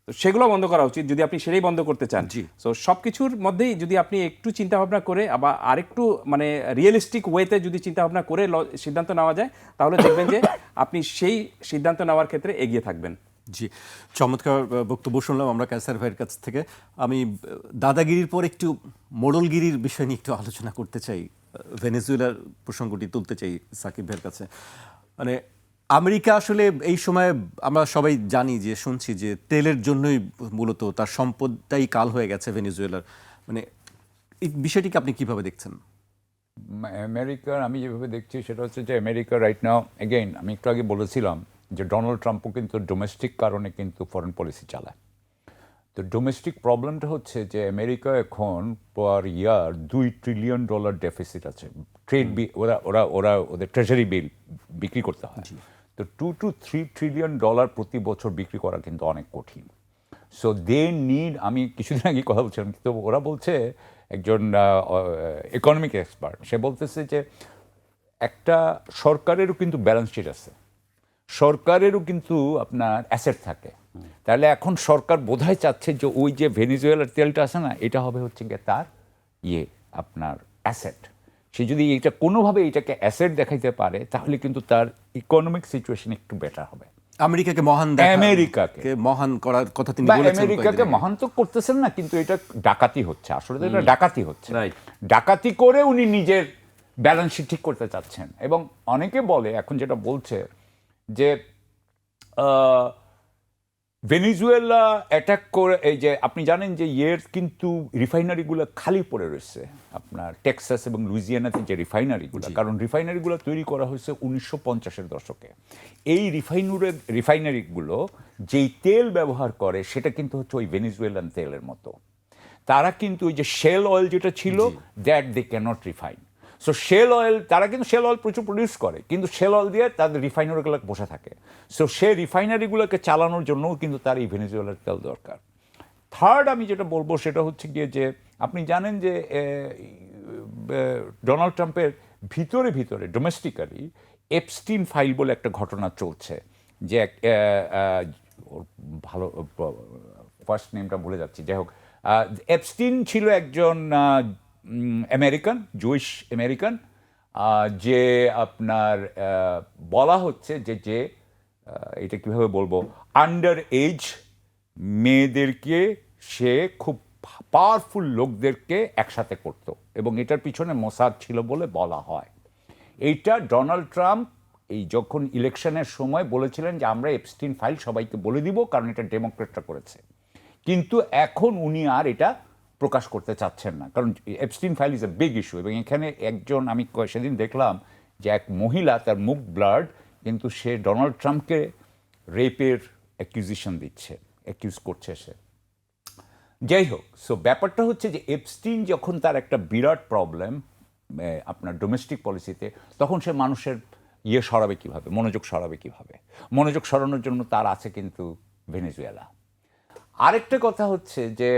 তো সেগুলো বন্ধ করা উচিত যদি আপনি সেটাই বন্ধ করতে চান। সো সব কিছুর মধ্যেই যদি আপনি একটু চিন্তাভাবনা করে আবার আরেকটু মানে রিয়েলিস্টিক ওয়েতে যদি চিন্তাভাবনা করে সিদ্ধান্ত নেওয়া যায়, তাহলে দেখবেন যে আপনি সেই সিদ্ধান্ত নেওয়ার ক্ষেত্রে এগিয়ে থাকবেন। জি, চমৎকার বক্তব্য শুনলাম আমরা কায়সার ভাইয়ের কাছ থেকে। আমি দাদাগিরির পর একটু মোড়লগিরির বিষয় নিয়ে একটু আলোচনা করতে চাই, ভেনেজুয়েলার প্রসঙ্গটি তুলতে চাই সাকিব ভাইয়ের কাছে। মানে আমেরিকা আসলে এই সময় আমরা সবাই জানি যে শুনছি যে তেলের জন্যই মূলত তার সম্পদটাই কাল হয়ে গেছে ভেনেজুয়েলার। মানে এই বিষয়টিকে আপনি কিভাবে দেখছেন? আমেরিকার আমি যেভাবে দেখছি সেটা হচ্ছে যে আমেরিকা রাইট নাও, এগেইন আমি একটু আগে বলেছিলাম যে ডোনাল্ড ট্রাম্পও কিন্তু ডোমেস্টিক কারণে কিন্তু ফরেন পলিসি চালায়। তো ডোমেস্টিক প্রবলেমটা হচ্ছে যে আমেরিকা এখন পার ইয়ার $2 ট্রিলিয়ন ডেফিসিট আছে। ওরা ওদের ট্রেজারি বিল বিক্রি করতে হয়। তো $2 to $3 ট্রিলিয়ন প্রতি বছর বিক্রি করা কিন্তু অনেক কঠিন। সো দে নিড, আমি কিছুদিন আগে কথা বলছিলাম, কিন্তু ওরা বলছে, একজন ইকোনমিক এক্সপার্ট সে বলতেছে যে একটা সরকারেরও কিন্তু ব্যালেন্স শিট আছে, সরকারেরও কিন্তু আপনার অ্যাসেট থাকে। তাহলে এখন সরকার বোধহয় চাচ্ছে যে ওই যে ভেনেজুয়েলার তেলটা আছে না, এটা হবে হচ্ছে গিয়ে তার আপনার অ্যাসেট। সে যদি এটা কোনোভাবে এটাকে অ্যাসেট দেখাইতে পারে তাহলে কিন্তু তার ইকোনমিক সিচুয়েশন একটু বেটার হবে। আমেরিকাকে মহান করার কথা তিনি বলেছেন। আমেরিকাকে মহান তো করতেছেন না, কিন্তু এটা ডাকাতি হচ্ছে, আসলে এটা ডাকাতি হচ্ছে। ডাকাতি করে উনি নিজের ব্যালেন্স শিট ঠিক করতে চাচ্ছেন। এবং অনেকে বলে, এখন যেটা বলছে যে ভেনেজুয়েলা অ্যাটাক করে, এই যে আপনি জানেন যে কিন্তু রিফাইনারিগুলো খালি পড়ে রয়েছে আপনার টেক্সাস এবং লুইজিয়ানাতে, যে রিফাইনারিগুলো, কারণ রিফাইনারিগুলো তৈরি করা হয়েছে 1950-এর দশকে। এই রিফাইনারিগুলো যেই তেল ব্যবহার করে সেটা কিন্তু হচ্ছে ওই ভেনেজুয়েলান তেলের মতো। তারা কিন্তু ওই যে শেল অয়েল যেটা ছিল, that they cannot refine. So shale oil, তারা কিন্তু শেল অয়েল প্রচুর প্রডিউস করে, কিন্তু শেল অয়েল দিয়ে তাদের রিফাইনারিগুলো বসে থাকে। সো সে রিফাইনারিগুলোকে চালানোর জন্যও কিন্তু তার এই ভেনেজুয়েলার তেল দরকার। থার্ড আমি যেটা বলবো সেটা হচ্ছে গিয়ে যে আপনি জানেন যে ডোনাল্ড ট্রাম্পের ভিতরে ডোমেস্টিক্যালি এপস্টিন ফাইল বলে একটা ঘটনা চলছে, যে ওর ভালো ফার্স্ট নেমটা ভুলে যাচ্ছি, যাই হোক, এপস্টিন ছিল একজন আমেরিকান, জুইশ আমেরিকান, যে আপনার বলা হচ্ছে যে এটা কিভাবে বলবো, আন্ডার এজ মেয়েদেরকে সে খুব পাওয়ারফুল লোকদেরকে একসাথে করত, এবং এটার পিছনে মোসাদ ছিল বলে বলা হয়। এইটা ডোনাল্ড ট্রাম্প এই যখন ইলেকশনের সময় বলেছিলেন যে আমরা এপস্টিন ফাইল সবাইকে বলে দিব, কারণ এটা ডেমোক্রেটরা করেছে। কিন্তু এখন উনি আর এটা প্রকাশ করতে চাচ্ছেন না, কারণ Epstein file is a big issue. এবং এখানে একজন, আমি সেদিন দেখলাম যে এক মহিলা, তার মুখ ব্লার্ড, কিন্তু সে ডোনাল্ড ট্রাম্পকে রেপের অ্যাকিউজিশন দিচ্ছে, অ্যাকিউজ করছে সে। যাই হোক, সো ব্যাপারটা হচ্ছে যে এপস্টিন যখন তার একটা বিরাট প্রবলেম আপনার ডোমেস্টিক পলিসিতে, তখন সে মানুষের সরাবে কীভাবে, মনোযোগ সরাবে কীভাবে? মনোযোগ সরানোর জন্য তার আছে কিন্তু ভেনেজুয়েলা। আরেকটা কথা হচ্ছে যে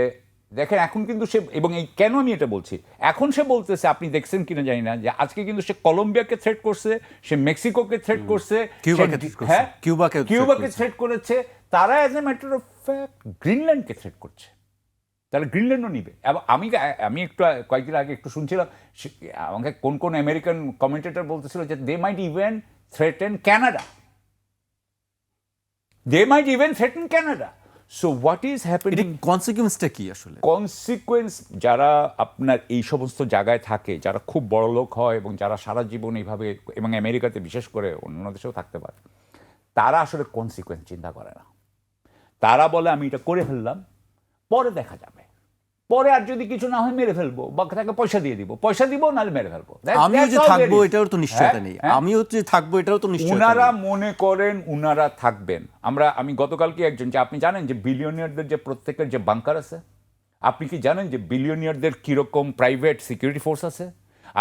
দেখেন এখন কিন্তু সে, এবং এই কেন আমি এটা বলছি, এখন সে বলতেছে, আপনি দেখছেন কিনা জানি না, যে আজকে কিন্তু সে কলম্বিয়াকে থ্রেট করছে, সে মেক্সিকোকে থ্রেট করছে, হ্যাঁ কিউবাকে থ্রেট করেছে, তারা as a matter of fact গ্রিনল্যান্ডকে থ্রেট করছে। তাহলে গ্রিনল্যান্ডও নিবে। এবং আমি একটু কয়েকদিন আগে একটু শুনছিলাম, আমাকে কোন কোন আমেরিকান কমেন্টেটর বলতেছিল যে they might even threaten Canada, they might even threaten Canada. So what is happening, কনসিকুয়েন্সটা কি আসলে? কনসিকুয়েন্স, যারা আপনার এই সমস্ত জায়গায় থাকে, যারা খুব বড় লোক হয় এবং যারা সারা জীবন এইভাবে, এবং আমেরিকাতে বিশেষ করে অন্য দেশেও থাকতে পারে, তারা আসলে কনসিকুয়েন্স চিন্তা করে না। তারা বলে আমি এটা করে ফেললাম, পরে দেখা যাবে, পরে আর যদি কিছু না হয় মেরে ফেলবো, বা তাকে পয়সা দিয়ে দিব, পয়সা দিব নাহলে মেরে ফেলবো। আমিও যে থাকবো এটাও তো নিশ্চয়তা নেই, আমিও যে থাকবো এটাও তো নিশ্চয়তা নেই। উনারা মনে করেন উনারা থাকবেন। আমি গতকালকে একজন, যে আপনি জানেন যে বিলিয়নিয়ারদের যে প্রত্যেকের যে বাংকার আছে, আপনি কি জানেন যে বিলিয়নিয়ারদের কিরকম প্রাইভেট সিকিউরিটি ফোর্স আছে?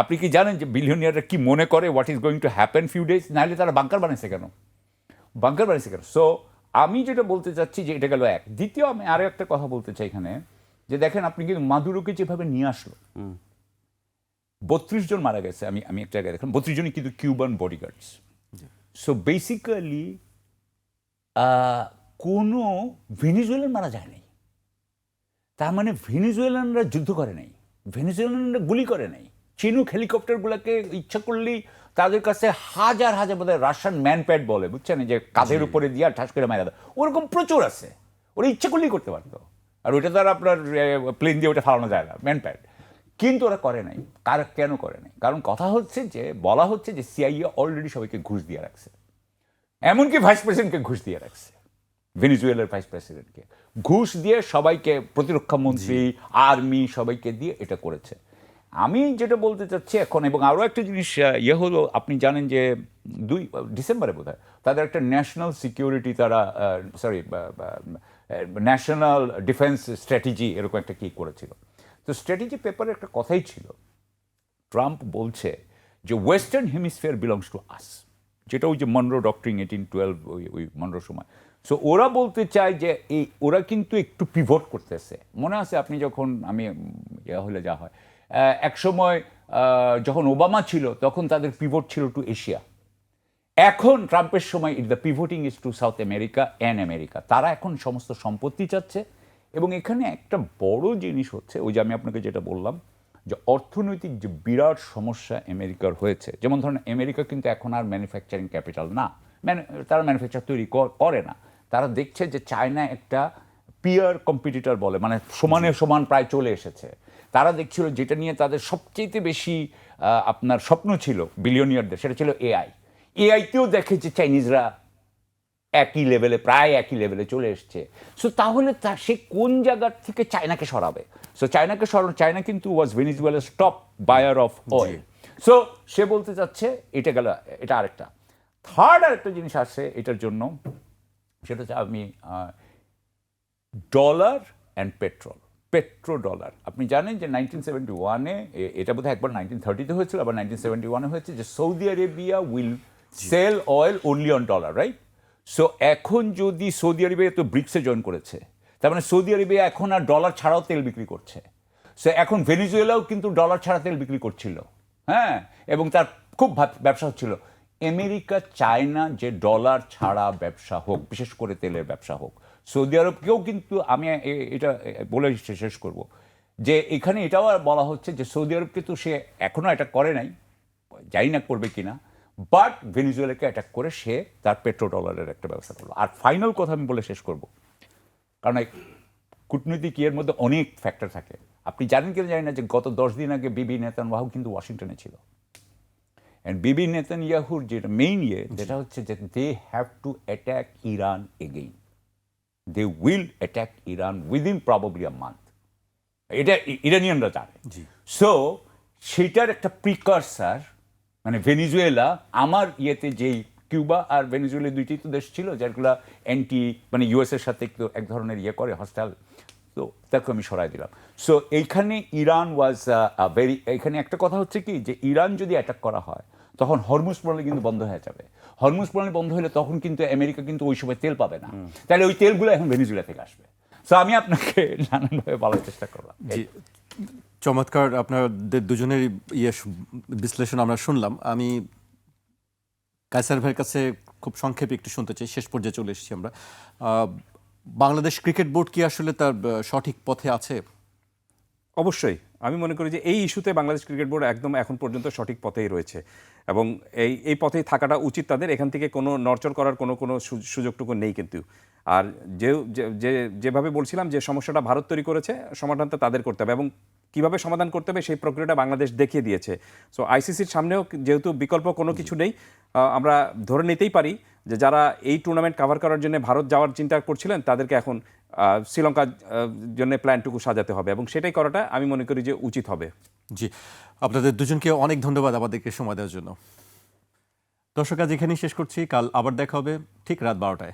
আপনি কি জানেন যে বিলিয়নিয়াররা কি মনে করে what is going to happen few days? নাহলে তারা বাংকার বানিয়েছে কেন? বাংকার বানিয়েছে কেন? সো আমি যেটা বলতে চাচ্ছি যে এটা গেল এক। দ্বিতীয়, আমি আরো একটা কথা বলতে চাই এখানে, যে দেখেন আপনি কিন্তু মাদুরোকে যেভাবে নিয়ে আসলো, 32 জন মারা গেছে। আমি একটা জায়গায় দেখলাম 32 জনই কিন্তু কিউবান বডিগার্ডস। সো বেসিক্যালি কোনো ভেনিজুয়েলান মারা যায় নাই। তার মানে ভেনিজুয়েলানরা যুদ্ধ করে নাই, ভেনিজুয়েলানরা গুলি করে নাই। চিনুক হেলিকপ্টারগুলোকে ইচ্ছা করলেই তাদের কাছে হাজার হাজার, বোধহয় রাশিয়ান ম্যানপ্যাড বলে, বুঝছেন, যে কাঁধের উপরে দিয়ে ঠাস করে মারা দেয়, ওরকম প্রচুর আছে। ওরা ইচ্ছা করলেই করতে পারতো, আর ওইটা তো আর আপনার প্লেন দিয়ে ওটা ফালানো যায় না, ম্যানপ্যাড। কিন্তু ওরা করে নাই। কেন করে নাই? কারণ কথা হচ্ছে যে, বলা হচ্ছে যে সিআইএ অলরেডি সবাইকে ঘুষ দিয়ে রাখছে, এমনকি ভাইস প্রেসিডেন্টকে ঘুষ দিয়ে রাখছে, ভেনিজুয়েলার ভাইস প্রেসিডেন্টকে ঘুষ দিয়ে, সবাইকে, প্রতিরক্ষা মন্ত্রী, আর্মি, সবাইকে দিয়ে এটা করেছে। আমি যেটা বলতে চাচ্ছি এখন, এবং আরও একটা জিনিস হলো, আপনি জানেন যে 2 ডিসেম্বরে বোধহয় তাদের একটা ন্যাশনাল সিকিউরিটি, তারা ন্যাশনাল ডিফেন্স স্ট্র্যাটেজি এরকম একটা কি করেছিল। তো স্ট্র্যাটেজি পেপারে একটা কথাই ছিল, ট্রাম্প বলছে যে western hemisphere belongs to us, যেটা ওই যে মনরো ডক্ট্রিন 1812, ওই মনরো সময়। সো ওরা বলতে চায় যে ওরা কিন্তু একটু পিভট করতেছে। মনে আছে আপনি যখন, আমি হলে যা হয়, এক সময় যখন ওবামা ছিল তখন তাদের পিভট ছিল টু এশিয়া। এখন ট্রাম্পের সময় the pivoting is to South America and America. তারা এখন সমস্ত সম্পত্তি চাচ্ছে। এবং এখানে একটা বড় জিনিস হচ্ছে, ওই যে আমি আপনাকে যেটা বললাম, যে অর্থনৈতিক যে বিরাট সমস্যা আমেরিকার হয়েছে, যেমন ধরেন আমেরিকা কিন্তু এখন আর ম্যানুফ্যাকচারিং ক্যাপিটাল না, তারা ম্যানুফ্যাকচার তৈরি করে না। তারা দেখছে যে চায়না একটা পিয়ার কম্পিটিটর বলে, মানে সমানে সমান প্রায় চলে এসেছে। তারা দেখছিল যেটা নিয়ে তাদের সবচেয়ে বেশি আপনার স্বপ্ন ছিল বিলিয়নিয়ারদের, সেটা ছিল এআইতেও দেখে যে চাইনিজরা একই লেভেলে, প্রায় একই লেভেলে চলে এসছে। সো তাহলে সে কোন জায়গার থেকে চায়নাকে সরাবে? সো চায়নাকে চায়না কিন্তু ওয়াজ ভেনিজুয়েলার top buyer of oil. So সে বলতে চাচ্ছে, এটা গেল, এটা আরেকটা। থার্ড আরেকটা জিনিস আছে এটার জন্য, সেটা হচ্ছে আমি ডলার অ্যান্ড পেট্রো-ডলার। আপনি জানেন যে 1971-এ, এটা বোধহয় একবার 1930-তে হয়েছিল, আবার 1971-এ হয়েছে, যে Saudi Arabia will sell oil only on dollar, right? So এখন যদি সৌদি আরবিয়া তো ব্রিক্সে জয়েন করেছে, তার মানে সৌদি আরবিয়া এখন আর ডলার ছাড়াও তেল বিক্রি করছে। সো এখন ভেনিজুয়েলাও কিন্তু ডলার ছাড়া তেল বিক্রি করছিল, হ্যাঁ, এবং তার খুব ব্যবসা হচ্ছিল। আমেরিকা চায় না যে ডলার ছাড়া ব্যবসা হোক, বিশেষ করে তেলের ব্যবসা হোক। সৌদি আরবকেও কিন্তু, আমি এটা বলে শেষ করব, যে এখানে এটাও বলা হচ্ছে যে সৌদি আরব কিন্তু সে এখনও এটা করে নাই, জানি না করবে কিনা, বাট ভেনিজুয়েলাকে অ্যাটাক করে সে তার পেট্রোডলারের একটা ব্যবস্থা করলো। আর ফাইনাল কথা আমি বলে শেষ করব, কারণ এই কূটনৈতিক ইয়ের মধ্যে অনেক ফ্যাক্টর থাকে। আপনি জানেন কিনা জানি না যে গত 10 দিন আগে বিবি নেতানয়াহু কিন্তু ওয়াশিংটনে ছিল। অ্যান্ড বিবি নেতানয়াহুর যেটা মেইন ইয়ে যেটা হচ্ছে যে they have to attack Iran again, they will attack Iran within probably a month, এটা ইরানিয়ানরা জানে। সো সেটার একটা প্রিকারসার মানে ভেনিজুয়েলা, আমার ইয়েতে যেই কিউবা আর ভেনিজুয়েলা দুইটাই তো দেশ ছিল যেগুলো অ্যান্টি মানে ইউএস এর সাথে একটু এক ধরনের ইয়ে করে হস্টাইল, তো তাকে আমি সরাই দিলাম। সো এইখানে ইরান ওয়াজ ভেরি, এখানে একটা কথা হচ্ছে কি যে ইরান যদি অ্যাটাক করা হয় তখন হরমুজ প্রণালী কিন্তু বন্ধ হয়ে যাবে। হরমুজ প্রণালী বন্ধ হলে তখন কিন্তু আমেরিকা কিন্তু ওই সময় তেল পাবে না, তাহলে ওই তেলগুলো এখন ভেনিজুয়েলা থেকে আসবে। সো আমি আপনাকে নানানভাবে বলার চেষ্টা করলাম। জি, চমৎকার আপনাদের দুজনের বিশ্লেষণ আমরা শুনলাম। আমি কায়সার ভাইয়ের কাছে খুব সংক্ষেপে একটু শুনতে চাই, শেষ পর্যায়ে চলে এসেছি আমরা। বাংলাদেশ ক্রিকেট বোর্ড কি আসলে তার সঠিক পথে আছে? অবশ্যই আমি মনে করি যে এই ইস্যুতে বাংলাদেশ ক্রিকেট বোর্ড একদম এখন পর্যন্ত সঠিক পথেই রয়েছে এবং এই পথেই থাকাটা উচিত তাদের। এখান থেকে কোনো নড়চড় করার কোনো সুযোগটুকু নেই কিন্তু। আর যেভাবে বলছিলাম যে সমস্যাটা ভারত তৈরি করেছে, সমাধানটা তাদের করতে হবে এবং কিভাবে সমাধান করতে হবে সেই প্রক্রিয়াটা বাংলাদেশ দেখিয়ে দিয়েছে। সো আইসিসির সামনেও যেহেতু বিকল্প কোনো কিছু নেই, আমরা ধরে নিতেই পারি যে যারা এই টুর্নামেন্ট কভার করার জন্য ভারত যাওয়ার চিন্তা করছিলেন তাদেরকে এখন শ্রীলঙ্কার জন্য প্ল্যানটুকু সাজাতে হবে এবং সেটাই করাটা আমি মনে করি যে উচিত হবে। জি, আপনাদের দুজনকে অনেক ধন্যবাদ আমাদেরকে সময় দেওয়ার জন্য। দর্শক, আজ এখানেই শেষ করছি। কাল আবার দেখা হবে ঠিক রাত 12টায়।